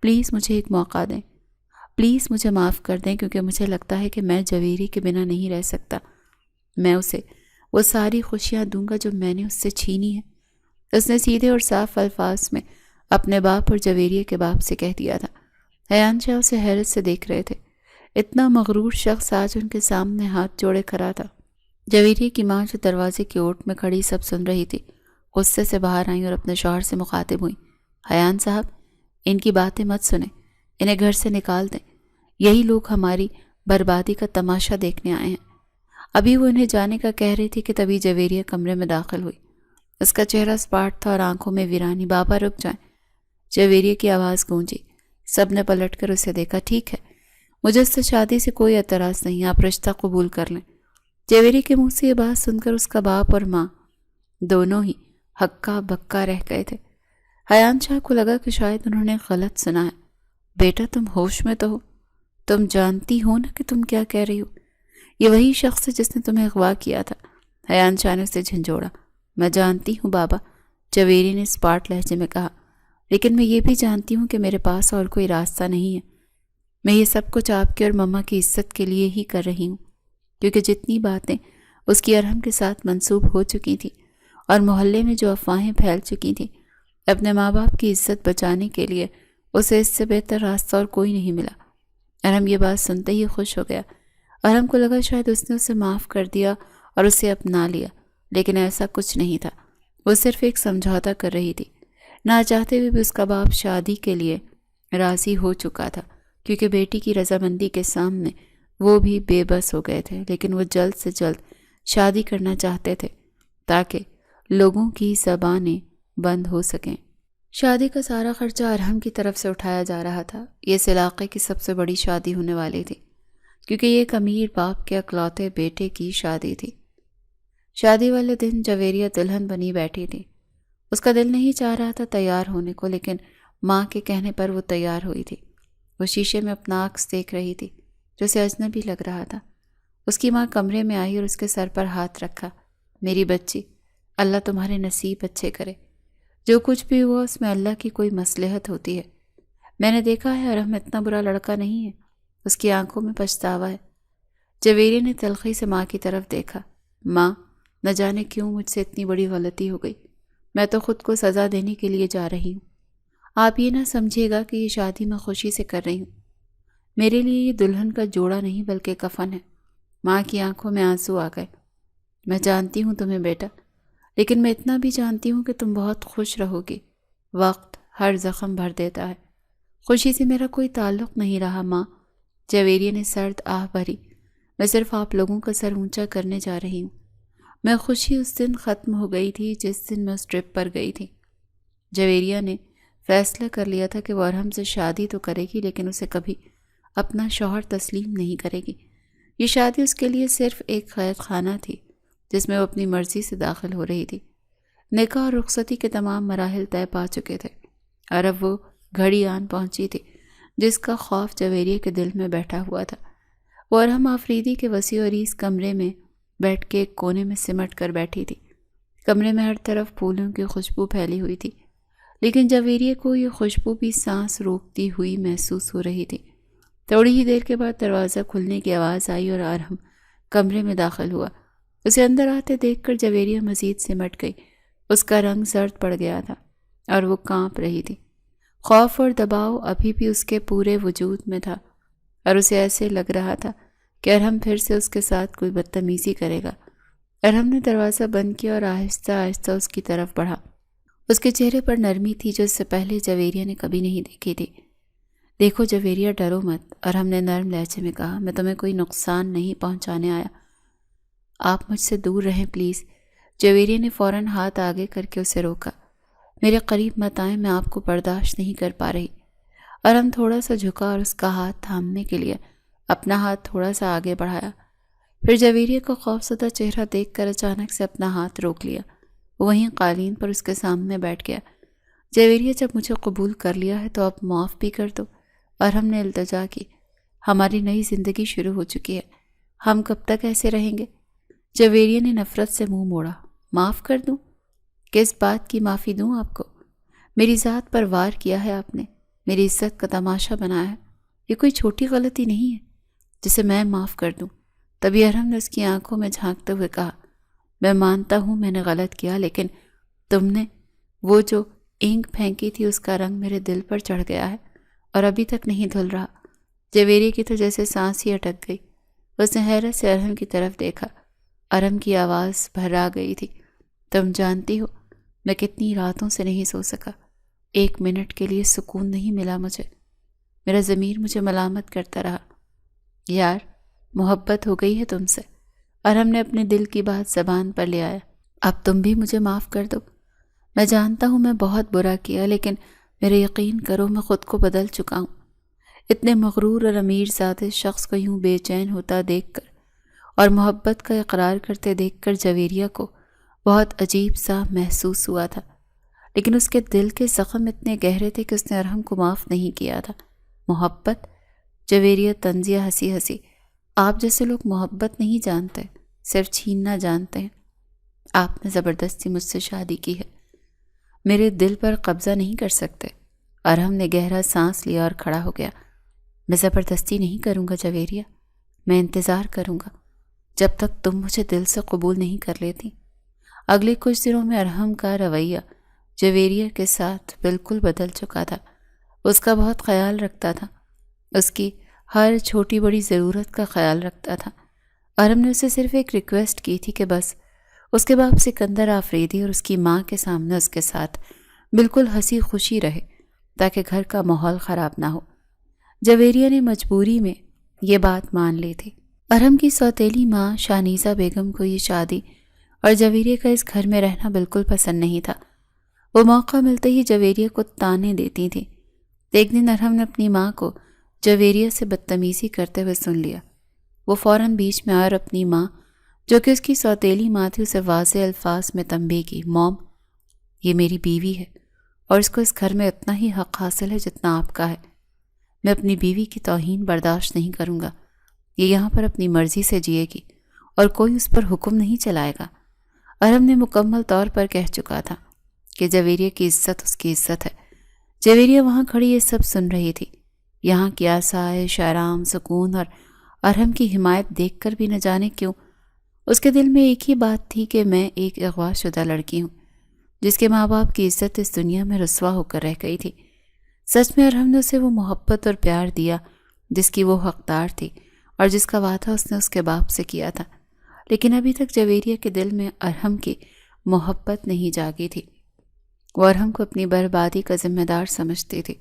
پلیز مجھے ایک موقع دیں، پلیز مجھے معاف کر دیں، کیونکہ مجھے لگتا ہے کہ میں جویری کے بنا نہیں رہ سکتا۔ میں اسے وہ ساری خوشیاں دوں گا جو میں نے اس سے چھینی ہے۔ اس نے سیدھے اور صاف الفاظ میں اپنے باپ اور جویریے کے باپ سے کہہ دیا تھا۔ حیان شاہ اسے حیرت سے دیکھ رہے تھے۔ اتنا مغرور شخص آج ان کے سامنے ہاتھ جوڑے کھڑا تھا۔ جویریے کی ماں جو دروازے کی اوٹ میں کھڑی سب سن رہی تھی، غصے سے باہر آئیں اور اپنے شوہر سے مخاطب ہوئیں۔ حیان صاحب، ان کی باتیں مت سنیں، انہیں گھر سے نکال دیں۔ یہی لوگ ہماری بربادی کا تماشا دیکھنے آئے ہیں۔ ابھی وہ انہیں جانے کا کہہ رہی تھی کہ تبھی جویریہ کمرے میں داخل ہوئی۔ اس کا چہرہ سپاٹ تھا اور آنکھوں میں ویرانی۔ بابا رک جائیں، جویریہ کی آواز گونجی۔ سب نے پلٹ کر اسے دیکھا۔ ٹھیک ہے، مجھے اس سے شادی سے کوئی اعتراض نہیں، آپ رشتہ قبول کر لیں۔ جویریہ کے منہ سے یہ بات سن کر اس کا باپ اور ماں دونوں ہی ہکا بکا رہ گئے تھے۔ حیان شاہ کو لگا کہ شاید انہوں نے غلط سنا ہے۔ بیٹا تم ہوش میں تو ہو؟ تم جانتی ہو نا کہ تم کیا کہہ رہی ہو؟ یہ وہی شخص ہے جس نے تمہیں اغوا کیا تھا۔ حیان شاہ نے اسے جھنجھوڑا۔ میں جانتی ہوں بابا، جویری نے اسپاٹ لہجے میں کہا، لیکن میں یہ بھی جانتی ہوں کہ میرے پاس اور کوئی راستہ نہیں ہے۔ میں یہ سب کچھ آپ کی اور مما کی عزت کے لیے ہی کر رہی ہوں، کیونکہ جتنی باتیں اس کی ارحم کے ساتھ منسوب ہو چکی تھیں اور محلے میں جو افواہیں پھیل چکی تھیں، اپنے ماں باپ کی عزت بچانے کے لیے اسے اس سے بہتر راستہ اور کوئی نہیں ملا۔ ارحم یہ بات سنتے ہی خوش ہو گیا۔ ارحم کو لگا شاید اس نے اسے معاف کر دیا اور اسے اپنا لیا، لیکن ایسا کچھ نہیں تھا۔ وہ صرف ایک سمجھوتا کر رہی تھی۔ نہ چاہتے ہوئے بھی اس کا باپ شادی کے لیے راضی ہو چکا تھا، کیونکہ بیٹی کی رضامندی کے سامنے وہ بھی بے بس ہو گئے تھے، لیکن وہ جلد سے جلد شادی کرنا چاہتے تھے تاکہ لوگوں کی زبانیں بند ہو سکیں۔ شادی کا سارا خرچہ ارحم کی طرف سے اٹھایا جا رہا تھا۔ یہ اس علاقے کی سب سے بڑی شادی ہونے والی تھی، کیونکہ یہ ایک امیر باپ کے اکلوتے بیٹے کی شادی تھی۔ شادی والے دن جویریہ دلہن بنی بیٹھی تھی۔ اس کا دل نہیں چاہ رہا تھا تیار ہونے کو، لیکن ماں کے کہنے پر وہ تیار ہوئی تھی۔ وہ شیشے میں اپنا عکس دیکھ رہی تھی جو اسے اجنبی لگ رہا تھا۔ اس کی ماں کمرے میں آئی اور اس کے سر پر ہاتھ رکھا۔ میری بچی، اللہ تمہارے نصیب اچھے کرے۔ جو کچھ بھی ہوا اس میں اللہ کی کوئی مصلحت ہوتی ہے۔ میں نے دیکھا ہے ارحم اتنا برا لڑکا نہیں ہے، اس کی آنکھوں میں پچھتاوا ہے۔ جویریہ نے تلخی سے ماں کی طرف دیکھا۔ ماں، نہ جانے کیوں مجھ سے اتنی بڑی غلطی ہو گئی۔ میں تو خود کو سزا دینے کے لیے جا رہی ہوں۔ آپ یہ نہ سمجھیے گا کہ یہ شادی میں خوشی سے کر رہی ہوں۔ میرے لیے یہ دلہن کا جوڑا نہیں بلکہ کفن ہے۔ ماں کی آنکھوں میں آنسو آ گئے۔ میں جانتی ہوں تمہیں بیٹا، لیکن میں اتنا بھی جانتی ہوں کہ تم بہت خوش رہو گی۔ وقت ہر زخم بھر دیتا ہے۔ خوشی سے میرا کوئی تعلق نہیں رہا ماں، جویریہ نے سرد آہ بھری۔ میں صرف آپ لوگوں کا سر اونچا کرنے جا رہی ہوں۔ میں خوشی اس دن ختم ہو گئی تھی جس دن میں اس ٹرپ پر گئی تھی۔ جویریہ نے فیصلہ کر لیا تھا کہ وہ ارحم سے شادی تو کرے گی، لیکن اسے کبھی اپنا شوہر تسلیم نہیں کرے گی۔ یہ شادی اس کے لیے صرف ایک قید خانہ تھی جس میں وہ اپنی مرضی سے داخل ہو رہی تھی۔ نکاح اور رخصتی کے تمام مراحل طے پا چکے تھے اور اب وہ گھڑی آن پہنچی تھی جس کا خوف جویریہ کے دل میں بیٹھا ہوا تھا۔ وہ ارحم آفریدی کے وسیع و عریض کمرے میں بیٹھ کے ایک کونے میں سمٹ کر بیٹھی تھی۔ کمرے میں ہر طرف پھولوں کی خوشبو پھیلی ہوئی تھی، لیکن جویریہ کو یہ خوشبو بھی سانس روکتی ہوئی محسوس ہو رہی تھی۔ تھوڑی ہی دیر کے بعد دروازہ کھلنے کی آواز آئی اور ارحم کمرے میں داخل ہوا۔ اسے اندر آتے دیکھ کر جویریہ مزید سمٹ گئی۔ اس کا رنگ زرد پڑ گیا تھا اور وہ کانپ رہی تھی۔ خوف اور دباؤ ابھی بھی اس کے پورے وجود میں تھا اور اسے ایسے لگ رہا تھا کہ ارحم پھر سے اس کے ساتھ کوئی بدتمیزی کرے گا۔ ارحم نے دروازہ بند کیا اور آہستہ آہستہ اس کی طرف بڑھا۔ اس کے چہرے پر نرمی تھی جو اس سے پہلے جویریہ نے کبھی نہیں دیکھی تھی۔ دیکھو جویریہ، ڈرو مت، ارحم نے نرم لہجے میں کہا، میں تمہیں کوئی نقصان نہیں پہنچانے آیا، آپ مجھ سے دور رہیں پلیز۔ جویریہ نے فوراً ہاتھ آگے کر کے اسے روکا۔ میرے قریب مت آئیں، میں آپ کو برداشت نہیں کر پا رہی۔ ارحم تھوڑا سا جھکا اور اس کا ہاتھ تھامنے کے لیے اپنا ہاتھ تھوڑا سا آگے بڑھایا۔ پھر جویریہ کا خوفزدہ چہرہ دیکھ کر اچانک سے اپنا ہاتھ روک لیا۔ وہ وہیں قالین پر اس کے سامنے بیٹھ گیا۔ جویریہ، جب مجھے قبول کر لیا ہے تو اب معاف بھی کر دو، ارحم نے التجا کی۔ ہماری نئی زندگی شروع ہو چکی ہے، ہم کب تک ایسے رہیں گے؟ جویریہ نے نفرت سے منہ موڑا۔ معاف کر دوں؟ کس بات کی معافی دوں آپ کو؟ میری ذات پر وار کیا ہے آپ نے، میری عزت کا تماشا بنایا ہے، یہ کوئی چھوٹی غلطی نہیں ہے جسے میں معاف کر دوں۔ تبھی ارحم نے اس کی آنکھوں میں جھانکتے ہوئے کہا، میں مانتا ہوں میں نے غلط کیا، لیکن تم نے وہ جو اینک پھینکی تھی اس کا رنگ میرے دل پر چڑھ گیا ہے اور ابھی تک نہیں دھل رہا۔ جویریہ کی تو جیسے سانس ہی اٹک گئی۔ اس نے حیرت سے ارحم کی طرف دیکھا۔ ارحم کی آواز بھرا گئی تھی، تم جانتی ہو میں کتنی راتوں سے نہیں سو سکا، 1 منٹ کے لیے سکون نہیں ملا مجھے، میرا ضمیر مجھے ملامت کرتا رہا۔ یار، محبت ہو گئی ہے تم سے۔ ارحم نے اپنے دل کی بات زبان پر لے آیا۔ اب تم بھی مجھے معاف کر دو۔ میں جانتا ہوں میں بہت برا کیا، لیکن میرا یقین کرو میں خود کو بدل چکا ہوں۔ اتنے مغرور اور امیر ذات شخص کو یوں بے چین ہوتا دیکھ کر اور محبت کا اقرار کرتے دیکھ کر جویریہ کو بہت عجیب سا محسوس ہوا تھا، لیکن اس کے دل کے زخم اتنے گہرے تھے کہ اس نے ارحم کو معاف نہیں کیا تھا۔ محبت؟ جویریہ طنزیہ ہنسی ہنسی۔ آپ جیسے لوگ محبت نہیں جانتے، صرف چھیننا جانتے ہیں۔ آپ نے زبردستی مجھ سے شادی کی ہے، میرے دل پر قبضہ نہیں کر سکتے۔ ارحم نے گہرا سانس لیا اور کھڑا ہو گیا۔ میں زبردستی نہیں کروں گا جویریہ، میں انتظار کروں گا جب تک تم مجھے دل سے قبول نہیں کر لیتی۔ اگلے کچھ دنوں میں ارحم کا رویہ جویریہ کے ساتھ بالکل بدل چکا تھا۔ اس کا بہت خیال رکھتا تھا، اس کی ہر چھوٹی بڑی ضرورت کا خیال رکھتا تھا۔ ارحم نے اسے صرف ایک ریکویسٹ کی تھی کہ بس اس کے باپ سکندر آفریدی اور اس کی ماں کے سامنے اس کے ساتھ بالکل ہنسی خوشی رہے تاکہ گھر کا ماحول خراب نہ ہو۔ جویریہ نے مجبوری میں یہ بات مان لی تھی۔ ارحم کی سوتیلی ماں شانیزہ بیگم کو یہ شادی اور جویریہ کا اس گھر میں رہنا بالکل پسند نہیں تھا۔ وہ موقع ملتے ہی جویریہ کو طعنے دیتی تھی۔ ایک دن ارحم نے اپنی ماں کو جویریہ سے بدتمیزی کرتے ہوئے سن لیا۔ وہ فوراً بیچ میں آیا اور اپنی ماں، جو کہ اس کی سوتیلی ماں تھی، اسے واضح الفاظ میں تنبیہ کی، موم، یہ میری بیوی ہے اور اس کو اس گھر میں اتنا ہی حق حاصل ہے جتنا آپ کا ہے۔ میں اپنی بیوی کی توہین برداشت نہیں کروں گا۔ یہ یہاں پر اپنی مرضی سے جیے گی اور کوئی اس پر حکم نہیں چلائے گا۔ ارحم نے مکمل طور پر کہہ چکا تھا کہ جویریہ کی عزت اس کی عزت ہے۔ جویریہ وہاں کھڑی یہ سب سن رہی تھی۔ یہاں کی آسائش، آرام، سکون اور ارحم کی حمایت دیکھ کر بھی نہ جانے کیوں اس کے دل میں ایک ہی بات تھی کہ میں ایک اغوا شدہ لڑکی ہوں جس کے ماں باپ کی عزت اس دنیا میں رسوا ہو کر رہ گئی تھی۔ سچ میں ارحم نے اسے وہ محبت اور پیار دیا جس کی وہ حقدار تھی اور جس کا وعدہ اس نے اس کے باپ سے کیا تھا، لیکن ابھی تک جویریہ کے دل میں ارحم کی محبت نہیں جاگی تھی۔ وہ ارحم کو اپنی بربادی کا ذمہ دار سمجھتی تھی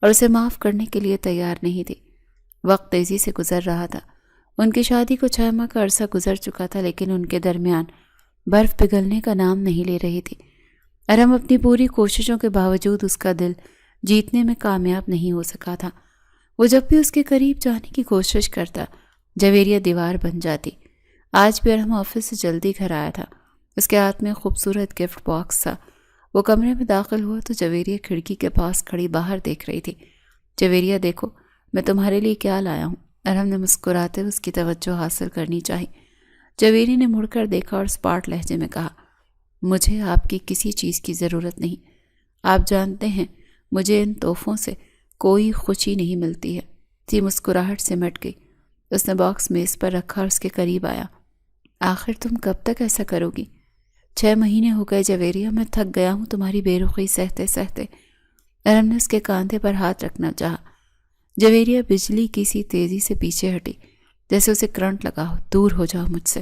اور اسے معاف کرنے کے لیے تیار نہیں تھی۔ وقت تیزی سے گزر رہا تھا۔ ان کی شادی کو 6 ماہ کا عرصہ گزر چکا تھا، لیکن ان کے درمیان برف پگھلنے کا نام نہیں لے رہی تھی۔ ارحم اپنی پوری کوششوں کے باوجود اس کا دل جیتنے میں کامیاب نہیں ہو سکا تھا۔ وہ جب بھی اس کے قریب جانے کی کوشش کرتا، جویریہ دیوار بن جاتی۔ آج بھی ارحم آفس سے جلدی گھر آیا تھا۔ اس کے ہاتھ میں خوبصورت گفٹ باکس تھا۔ وہ کمرے میں داخل ہوا تو جویریہ کھڑکی کے پاس کھڑی باہر دیکھ رہی تھی۔ جویریہ، دیکھو میں تمہارے لیے کیا لایا ہوں۔ ارحم نے مسکراتے ہوئے اس کی توجہ حاصل کرنی چاہی۔ جویریہ نے مڑ کر دیکھا اور اسپاٹ لہجے میں کہا، مجھے آپ کی کسی چیز کی ضرورت نہیں۔ آپ جانتے ہیں مجھے ان تحفوں سے کوئی خوشی نہیں ملتی ہے۔ سی مسکراہٹ سمٹ گئی۔ اس نے باکس میز پر رکھا اور اس کے قریب آیا۔ آخر تم کب تک ایسا کرو گی؟ 6 مہینے ہو گئے جویریہ، میں تھک گیا ہوں تمہاری بے رخی سہتے سہتے۔ ارحم نے اس کے کاندھے پر ہاتھ رکھنا چاہا۔ جویریہ بجلی کی سی تیزی سے پیچھے ہٹی، جیسے اسے کرنٹ لگا ہو۔ دور ہو جاؤ مجھ سے۔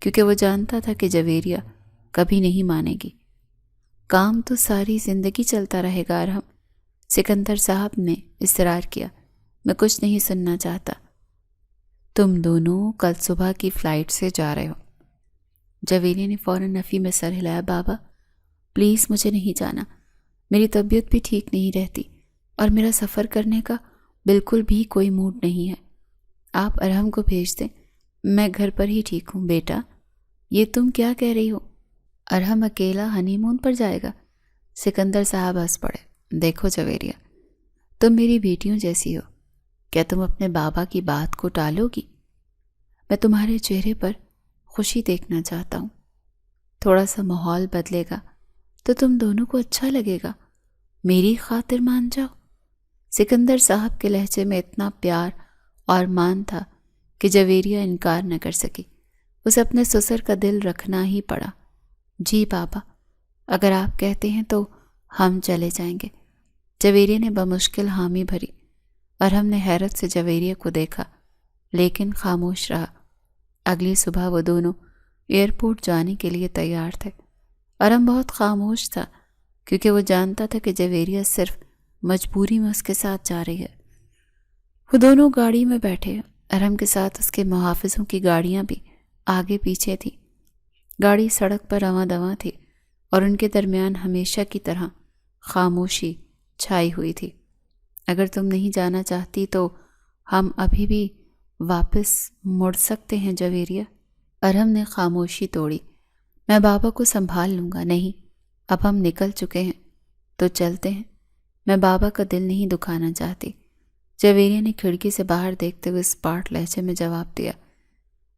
کیونکہ وہ جانتا تھا کہ جویریہ کبھی نہیں مانے گی۔ کام تو ساری زندگی چلتا رہے گا ارحم، سکندر صاحب نے اصرار کیا۔ میں کچھ نہیں سننا چاہتا۔ تم دونوں کل صبح کی فلائٹ سے جا رہے ہو۔ جویریہ نے فوراً نفی میں سر ہلایا۔ بابا پلیز مجھے نہیں جانا، میری طبیعت بھی ٹھیک نہیں رہتی اور میرا سفر کرنے کا بالکل بھی کوئی موڈ نہیں ہے۔ آپ ارحم کو بھیج دیں، میں گھر پر ہی ٹھیک ہوں۔ بیٹا یہ تم کیا کہہ رہی ہو؟ ارحم اکیلا ہنی مون پر جائے گا؟ سکندر صاحب ہنس پڑے۔ دیکھو جویریہ، تم میری بیٹیوں جیسی ہو، کیا تم اپنے بابا کی بات کو ٹالو گی؟ میں تمہارے چہرے پر خوشی دیکھنا چاہتا ہوں۔ تھوڑا سا ماحول بدلے گا تو تم دونوں کو اچھا لگے گا۔ میری خاطر مان جاؤ۔ سکندر صاحب کے لہجے میں اتنا پیار اور مان تھا کہ جویریہ انکار نہ کر سکی۔ اسے اپنے سسر کا دل رکھنا ہی پڑا۔ جی بابا، اگر آپ کہتے ہیں تو ہم چلے جائیں گے۔ جویریہ نے بمشکل حامی بھری۔ ارحم نے حیرت سے جویریہ کو دیکھا لیکن خاموش رہا۔ اگلی صبح وہ دونوں ایئرپورٹ جانے کے لیے تیار تھے۔ ارحم بہت خاموش تھا کیونکہ وہ جانتا تھا کہ جویریہ صرف مجبوری میں اس کے ساتھ جا رہی ہے۔ وہ دونوں گاڑی میں بیٹھے، ارحم کے ساتھ اس کے محافظوں کی گاڑیاں بھی آگے پیچھے تھی۔ گاڑی سڑک پر رواں دواں تھی اور ان کے درمیان ہمیشہ کی طرح خاموشی چھائی ہوئی تھی۔ اگر تم نہیں جانا چاہتی تو ہم ابھی بھی واپس مڑ سکتے ہیں جویریہ۔ ارحم نے خاموشی توڑی۔ میں بابا کو سنبھال لوں گا۔ نہیں، اب ہم نکل چکے ہیں تو چلتے ہیں۔ میں بابا کا دل نہیں دکھانا چاہتی۔ جویریہ نے کھڑکی سے باہر دیکھتے ہوئے اسپاٹ لہجے میں جواب دیا۔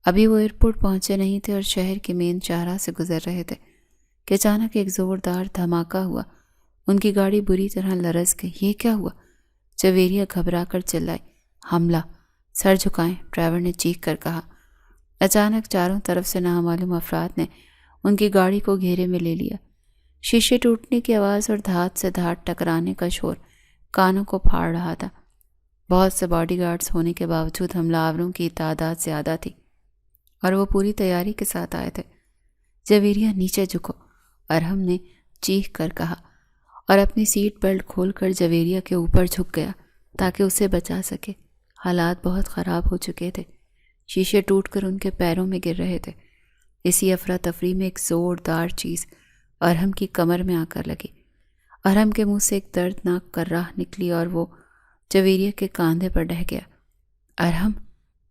ابھی وہ ایئرپورٹ پہنچے نہیں تھے اور شہر کے مین چوراہے سے گزر رہے تھے کہ اچانک ایک زوردار دھماکہ ہوا۔ ان کی گاڑی بری طرح لرز گئی۔ یہ کیا ہوا؟ جویریہ گھبرا کر چلائی۔ حملہ! سر جھکائیں، ڈرائیور نے چیخ کر کہا۔ اچانک چاروں طرف سے نامعلوم افراد نے ان کی گاڑی کو گھیرے میں لے لیا۔ شیشے ٹوٹنے کی آواز اور دھات سے دھات ٹکرانے کا شور کانوں کو پھاڑ رہا تھا۔ بہت سے باڈی گارڈز ہونے کے باوجود حملہ آوروں کی تعداد زیادہ تھی اور وہ پوری تیاری کے ساتھ آئے تھے۔ جویریہ نیچے جھکو، ارحم نے چیخ کر کہا اور اپنی سیٹ بیلٹ کھول کر جویریہ کے اوپر جھک گیا تاکہ اسے بچا سکے۔ حالات بہت خراب ہو چکے تھے۔ شیشے ٹوٹ کر ان کے پیروں میں گر رہے تھے۔ اسی افراتفری میں ایک زوردار چیز ارحم کی کمر میں آ کر لگی۔ ارحم کے منہ سے ایک دردناک کرراہ نکلی اور وہ جویریہ کے کاندھے پر ڈہ گیا۔ ارحم!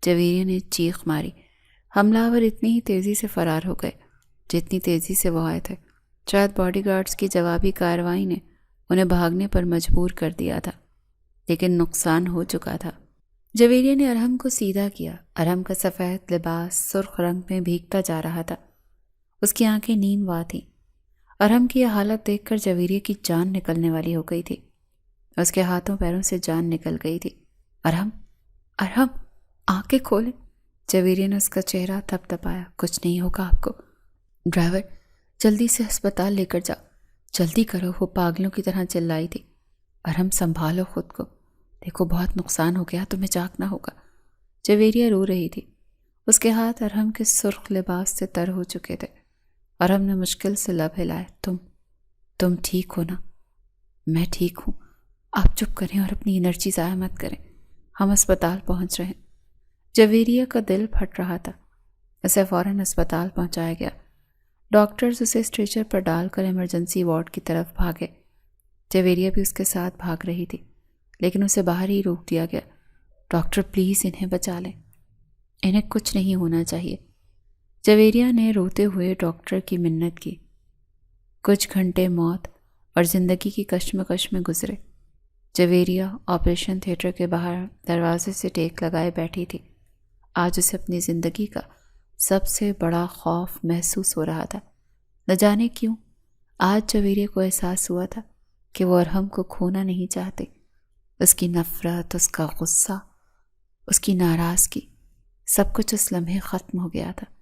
جویریہ نے چیخ ماری۔ حملہ آور اتنی ہی تیزی سے فرار ہو گئے جتنی تیزی سے وہ آئے تھے۔ شاید باڈی گارڈز کی جوابی کارروائی نے انہیں بھاگنے پر مجبور کر دیا تھا، لیکن نقصان ہو چکا تھا۔ جویریہ نے ارحم کو سیدھا کیا۔ ارحم کا سفید لباس سرخ رنگ میں بھیگتا جا رہا تھا۔ اس کی آنکھیں نیم وا تھیں۔ ارحم کی یہ حالت دیکھ کر جویریہ کی جان نکلنے والی ہو گئی تھی۔ اس کے ہاتھوں پیروں سے جان نکل گئی تھی۔ ارحم! ارحم! آنکھیں کھولیں! جویریہ نے اس کا چہرہ تھپ تھپایا۔ کچھ نہیں ہوگا آپ کو۔ ڈرائیور جلدی سے ہسپتال لے کر جاؤ، جلدی کرو، وہ پاگلوں کی طرح چلائی تھی۔ ارحم سنبھالو خود کو، دیکھو بہت نقصان ہو گیا، تمہیں جاگنا ہوگا۔ جویریہ رو رہی تھی۔ اس کے ہاتھ ارحم کے سرخ لباس سے تر ہو چکے تھے۔ ارحم نے مشکل سے لب ہلائے۔ تم ٹھیک ہو نا؟ میں ٹھیک ہوں، آپ چپ کریں اور اپنی انرجی ضائع مت کریں، ہم اسپتال پہنچ رہے ہیں۔ جویریہ کا دل پھٹ رہا تھا۔ اسے فوراً اسپتال پہنچایا گیا۔ ڈاکٹرز اسے اسٹریچر پر ڈال کر ایمرجنسی وارڈ کی طرف بھاگے۔ جویریہ بھی اس کے ساتھ بھاگ رہی تھی لیکن اسے باہر ہی روک دیا گیا۔ ڈاکٹر پلیز انہیں بچا لیں، انہیں کچھ نہیں ہونا چاہیے۔ جویریہ نے روتے ہوئے ڈاکٹر کی منت کی۔ کچھ گھنٹے موت اور زندگی کی کشمکش میں گزرے۔ جویریہ آپریشن تھیٹر کے باہر دروازے سے ٹیک لگائے بیٹھی تھی۔ آج اسے اپنی زندگی کا سب سے بڑا خوف محسوس ہو رہا تھا۔ نہ جانے کیوں آج جویریہ کو احساس ہوا تھا کہ وہ ارحم کو کھونا نہیں چاہتے۔ اس کی نفرت، اس کا غصہ، اس کی ناراضگی، سب کچھ اس لمحے ختم ہو گیا تھا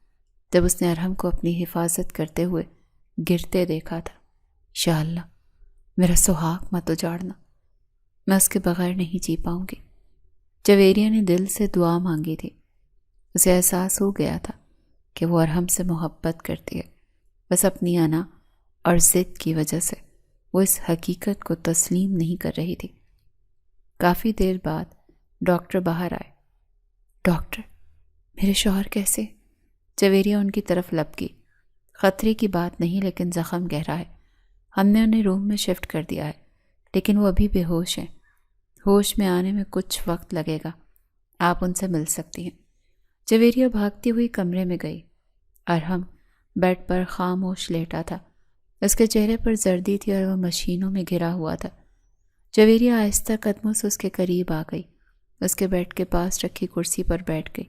جب اس نے ارحم کو اپنی حفاظت کرتے ہوئے گرتے دیکھا تھا۔ یا اللہ، میرا سہاگ مت اجاڑنا، میں اس کے بغیر نہیں جی پاؤں گی۔ جویریہ نے دل سے دعا مانگی تھی۔ اسے احساس ہو گیا تھا کہ وہ ارحم سے محبت کرتی ہے، بس اپنی انا اور ضد کی وجہ سے وہ اس حقیقت کو تسلیم نہیں کر رہی تھی۔ کافی دیر بعد ڈاکٹر باہر آئے۔ ڈاکٹر، میرے شوہر کیسے؟ جویریہ ان کی طرف لپکی۔ خطرے کی بات نہیں، لیکن زخم گہرا ہے۔ ہم نے انہیں روم میں شفٹ کر دیا ہے، لیکن وہ ابھی بے ہوش ہیں۔ ہوش میں آنے میں کچھ وقت لگے گا، آپ ان سے مل سکتی ہیں۔ جویریہ بھاگتی ہوئی کمرے میں گئی۔ ارحم بیڈ پر خاموش لیٹا تھا۔ اس کے چہرے پر زردی تھی اور وہ مشینوں میں گھرا ہوا تھا۔ جویریہ آہستہ قدموں سے اس کے قریب آ گئی، اس کے بیڈ کے پاس رکھی کرسی پر بیٹھ گئی۔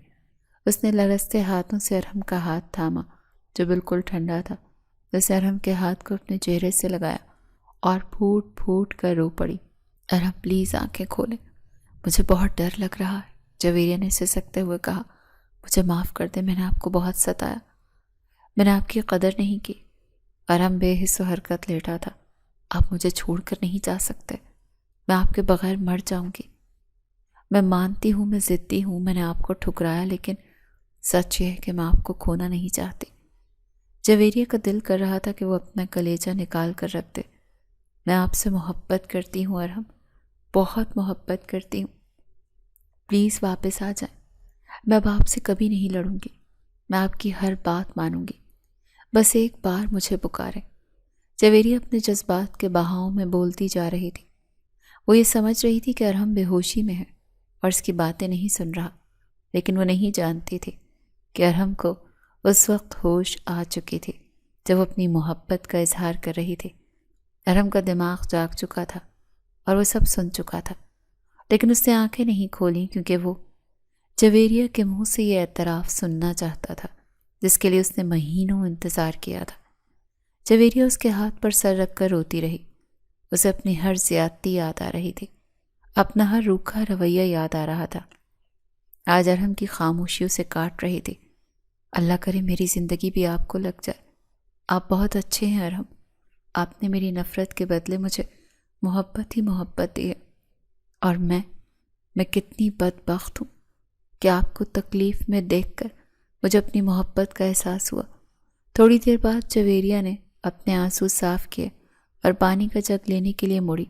اس نے لرزتے ہاتھوں سے ارحم کا ہاتھ تھاما جو بالکل ٹھنڈا تھا۔ اس ارحم کے ہاتھ کو اپنے چہرے سے لگایا اور پھوٹ پھوٹ کر رو پڑی۔ ارحم پلیز آنکھیں کھولیں، مجھے بہت ڈر لگ رہا ہے، جویریہ نے سسکتے ہوئے کہا۔ مجھے معاف کر دیں، میں نے آپ کو بہت ستایا، میں نے آپ کی قدر نہیں کی۔ ارحم بے حس و حرکت لیٹا تھا۔ آپ مجھے چھوڑ کر نہیں جا سکتے، میں آپ کے بغیر مر جاؤں گی۔ میں مانتی ہوں میں ضدی ہوں، میں نے آپ کو ٹھکرایا، لیکن سچ یہ ہے کہ میں آپ کو کھونا نہیں چاہتی۔ جویریہ کا دل کر رہا تھا کہ وہ اپنا کلیجہ نکال کر رکھ دے۔ میں آپ سے محبت کرتی ہوں ارحم، بہت محبت کرتی ہوں، پلیز واپس آ جائیں۔ میں اب آپ سے کبھی نہیں لڑوں گی، میں آپ کی ہر بات مانوں گی، بس ایک بار مجھے پکاریں۔ جویریہ اپنے جذبات کے بہاؤ میں بولتی جا رہی تھی۔ وہ یہ سمجھ رہی تھی کہ ارحم بے ہوشی میں ہے اور اس کی باتیں نہیں سن رہا، لیکن وہ نہیں جانتی تھی کہ ارحم کو اس وقت ہوش آ چکی تھی جب وہ اپنی محبت کا اظہار کر رہی تھی۔ ارحم کا دماغ جاگ چکا تھا اور وہ سب سن چکا تھا، لیکن اس نے آنکھیں نہیں کھولیں کیونکہ وہ جویریہ کے منہ سے یہ اعتراف سننا چاہتا تھا جس کے لیے اس نے مہینوں انتظار کیا تھا۔ جویریہ اس کے ہاتھ پر سر رکھ کر روتی رہی۔ اسے اپنی ہر زیادتی یاد آ رہی تھی، اپنا ہر روکھا رویہ یاد آ رہا تھا۔ آج ارحم کی خاموشی اسے کاٹ رہی تھی۔ اللہ کرے میری زندگی بھی آپ کو لگ جائے، آپ بہت اچھے ہیں ارحم، آپ نے میری نفرت کے بدلے مجھے محبت ہی محبت دی ہے، اور میں کتنی بدبخت ہوں کہ آپ کو تکلیف میں دیکھ کر مجھے اپنی محبت کا احساس ہوا۔ تھوڑی دیر بعد جویریہ نے اپنے آنسو صاف کیے اور پانی کا جگ لینے کے لیے مڑی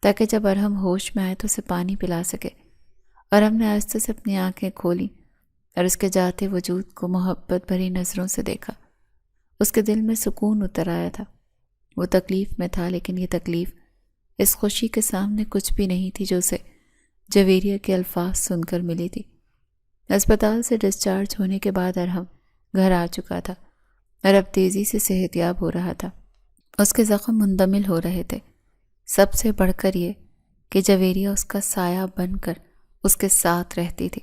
تاکہ جب ارحم ہوش میں آئے تو اسے پانی پلا سکے۔ ارحم نے آہستہ سے اپنی آنکھیں کھولیں اور اس کے جاتے وجود کو محبت بھری نظروں سے دیکھا۔ اس کے دل میں سکون اتر آیا تھا۔ وہ تکلیف میں تھا، لیکن یہ تکلیف اس خوشی کے سامنے کچھ بھی نہیں تھی جو اسے جویریہ کے الفاظ سن کر ملی تھی۔ اسپتال سے ڈسچارج ہونے کے بعد ارحم گھر آ چکا تھا اور اب تیزی سے صحت یاب ہو رہا تھا۔ اس کے زخم مندمل ہو رہے تھے، سب سے بڑھ کر یہ کہ جویریہ اس کا سایہ بن کر اس کے ساتھ رہتی تھی۔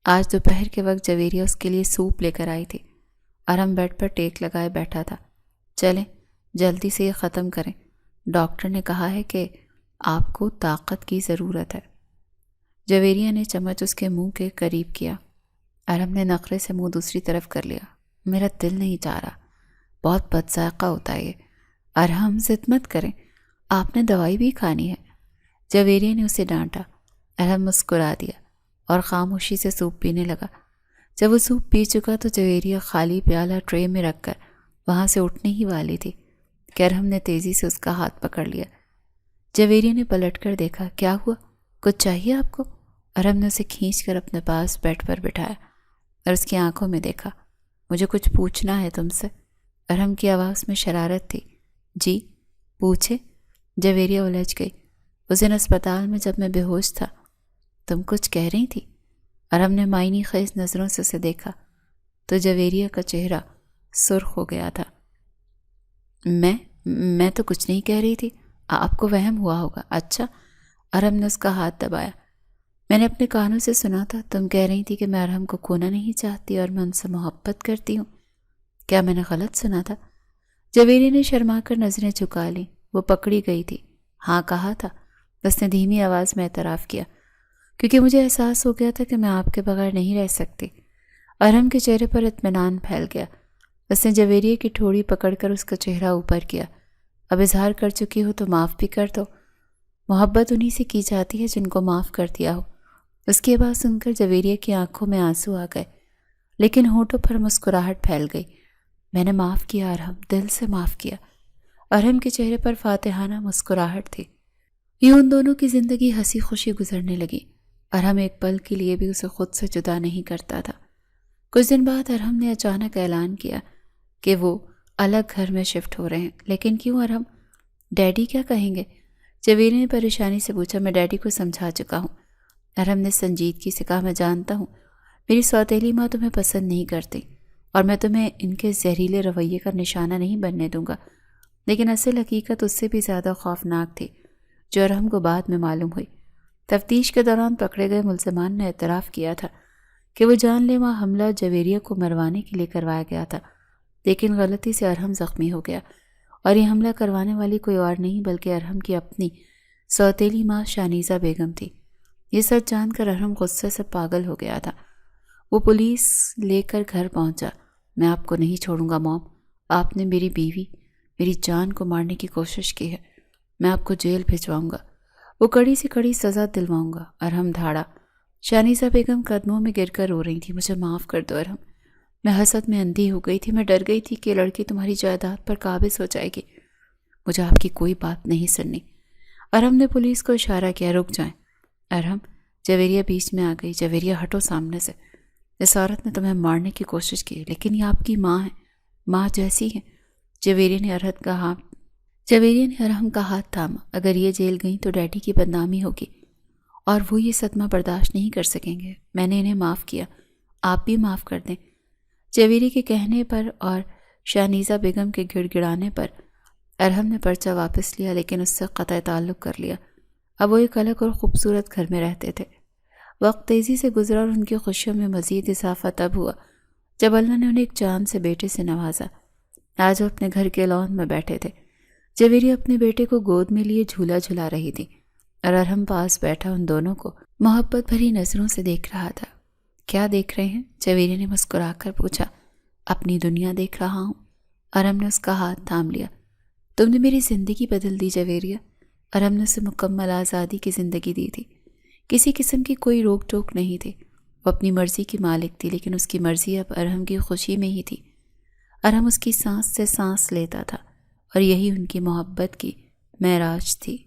آج دوپہر کے وقت جویریہ اس کے لیے سوپ لے کر آئی تھی۔ ارحم بیڈ پر ٹیک لگائے بیٹھا تھا۔ چلیں جلدی سے یہ ختم کریں، ڈاکٹر نے کہا ہے کہ آپ کو طاقت کی ضرورت ہے۔ جویریہ نے چمچ اس کے منہ کے قریب کیا۔ ارحم نے نخرے سے منہ دوسری طرف کر لیا۔ میرا دل نہیں چاہ رہا، بہت بد ذائقہ ہوتا ہے یہ۔ ارحم ضد مت کریں، آپ نے دوائی بھی کھانی ہے، جویریہ نے اسے ڈانٹا۔ ارحم مسکرا دیا اور خاموشی سے سوپ پینے لگا۔ جب وہ سوپ پی چکا تو جویریہ خالی پیالہ ٹرے میں رکھ کر وہاں سے اٹھنے ہی والی تھی کہ ارحم نے تیزی سے اس کا ہاتھ پکڑ لیا۔ جویریہ نے پلٹ کر دیکھا۔ کیا ہوا، کچھ چاہیے آپ کو؟ ارحم نے اسے کھینچ کر اپنے پاس بیڈ پر بٹھایا اور اس کی آنکھوں میں دیکھا۔ مجھے کچھ پوچھنا ہے تم سے۔ ارحم کی آواز میں شرارت تھی۔ جی پوچھے، جویریہ الجھ گئی۔ اس دن اسپتال میں جب میں بے ہوش تھا تم کچھ کہہ رہی تھی۔ ارحم نے معنی خیز نظروں سے اسے دیکھا تو جویریہ کا چہرہ سرخ ہو گیا تھا۔ میں تو کچھ نہیں کہہ رہی تھی، آپ کو وہم ہوا ہوگا۔ اچھا، ارحم نے اس کا ہاتھ دبایا۔ میں نے اپنے کانوں سے سنا تھا، تم کہہ رہی تھی کہ میں ارحم کو کھونا نہیں چاہتی اور میں ان سے محبت کرتی ہوں۔ کیا میں نے غلط سنا تھا؟ جویریہ نے شرما کر نظریں جھکا لیں۔ وہ پکڑی گئی تھی۔ ہاں کہا تھا، اس نے دھیمی آواز میں اعتراف کیا، کیونکہ مجھے احساس ہو گیا تھا کہ میں آپ کے بغیر نہیں رہ سکتی۔ ارحم کے چہرے پر اطمینان پھیل گیا۔ اس نے جویریہ کی ٹھوڑی پکڑ کر اس کا چہرہ اوپر کیا۔ اب اظہار کر چکی ہو تو معاف بھی کر دو، محبت انہی سے کی جاتی ہے جن کو معاف کر دیا ہو۔ اس کی آواز سن کر جویریہ کی آنکھوں میں آنسو آ گئے، لیکن ہونٹوں پر مسکراہٹ پھیل گئی۔ میں نے معاف کیا ارحم، دل سے معاف کیا۔ ارحم کے چہرے پر فاتحانہ مسکراہٹ تھی۔ یوں ان دونوں کی زندگی ہنسی خوشی گزرنے لگی۔ ارحم ایک پل کے لیے بھی اسے خود سے جدا نہیں کرتا تھا۔ کچھ دن بعد ارحم نے اچانک اعلان کیا کہ وہ الگ گھر میں شفٹ ہو رہے ہیں۔ لیکن کیوں ارحم؟ ڈیڈی کیا کہیں گے؟ جویری نے پریشانی سے پوچھا۔ میں ڈیڈی کو سمجھا چکا ہوں، ارحم نے سنجیدگی سے کہا۔ میں جانتا ہوں میری سوتیلی ماں تمہیں پسند نہیں کرتی اور میں تمہیں ان کے زہریلے رویے کا نشانہ نہیں بننے دوں گا، لیکن اصل حقیقت اس سے بھی زیادہ خوفناک تھی جو ارحم کو بعد میں معلوم ہوئی۔ تفتیش کے دوران پکڑے گئے ملزمان نے اعتراف کیا تھا کہ وہ جان لیوا حملہ جویریہ کو مروانے کے لیے کروایا گیا تھا، لیکن غلطی سے ارحم زخمی ہو گیا اور یہ حملہ کروانے والی کوئی اور نہیں بلکہ ارحم کی اپنی سوتیلی ماں شانیزہ بیگم تھی۔ یہ سچ جان کر ارحم غصے سے پاگل ہو گیا تھا۔ وہ پولیس لے کر گھر پہنچا۔ میں آپ کو نہیں چھوڑوں گا موم، آپ نے میری بیوی، میری جان کو مارنے کی کوشش کی ہے، میں آپ کو جیل بھجواؤں گا، وہ کڑی سے کڑی سزا دلواؤں گا۔ ارحم دھاڑا۔ شانیزہ بیگم قدموں میں گر کر رو رہی تھی۔ مجھے معاف کر دو ارحم، میں حسد میں اندھی ہو گئی تھی، میں ڈر گئی تھی کہ لڑکی تمہاری جائیداد پر قابض ہو جائے گی، مجھے آپ کی کوئی بات نہیں سننی۔ ارحم نے پولیس کو اشارہ کیا، رک جائیں۔ ارحم، جویریہ بیچ میں آ گئی۔ جویریہ ہٹو سامنے سے، اس عورت نے تمہیں مارنے کی کوشش کی لیکن یہ آپ کی ماں ہے، ماں جیسی ہے۔ جویریہ نے ارحم کا ہاتھ تھاما۔ اگر یہ جیل گئیں تو ڈیڈی کی بدنامی ہوگی اور وہ یہ صدمہ برداشت نہیں کر سکیں گے۔ میں نے انہیں معاف کیا، آپ بھی معاف کر دیں۔ جویری کے کہنے پر اور شانیزہ بیگم کے گڑ گڑانے پر ارحم نے پرچہ واپس لیا لیکن اس سے قطع تعلق کر لیا۔ اب وہ ایک الگ اور خوبصورت گھر میں رہتے تھے۔ وقت تیزی سے گزرا اور ان کی خوشیوں میں مزید اضافہ تب ہوا جب اللہ نے انہیں ایک چاند سے بیٹے سے نوازا۔ آج وہ اپنے گھر کے لان میں بیٹھے تھے۔ جویری اپنے بیٹے کو گود میں لیے جھولا جھلا رہی تھی اور ارحم پاس بیٹھا ان دونوں کو محبت بھری نظروں سے دیکھ رہا تھا۔ کیا دیکھ رہے ہیں؟ جویری نے مسکرا کر پوچھا۔ اپنی دنیا دیکھ رہا ہوں۔ ارحم نے اس کا ہاتھ تھام لیا۔ تم نے میری زندگی بدل دی جویریہ۔ ارحم نے اسے مکمل آزادی کی زندگی دی تھی، کسی قسم کی کوئی روک ٹوک نہیں تھی۔ وہ اپنی مرضی کی مالک تھی لیکن اس کی مرضی اب ارحم کی خوشی میں ہی تھی۔ ارحم اس کی سانس سے سانس لیتا تھا اور یہی ان کی محبت کی معراج تھی۔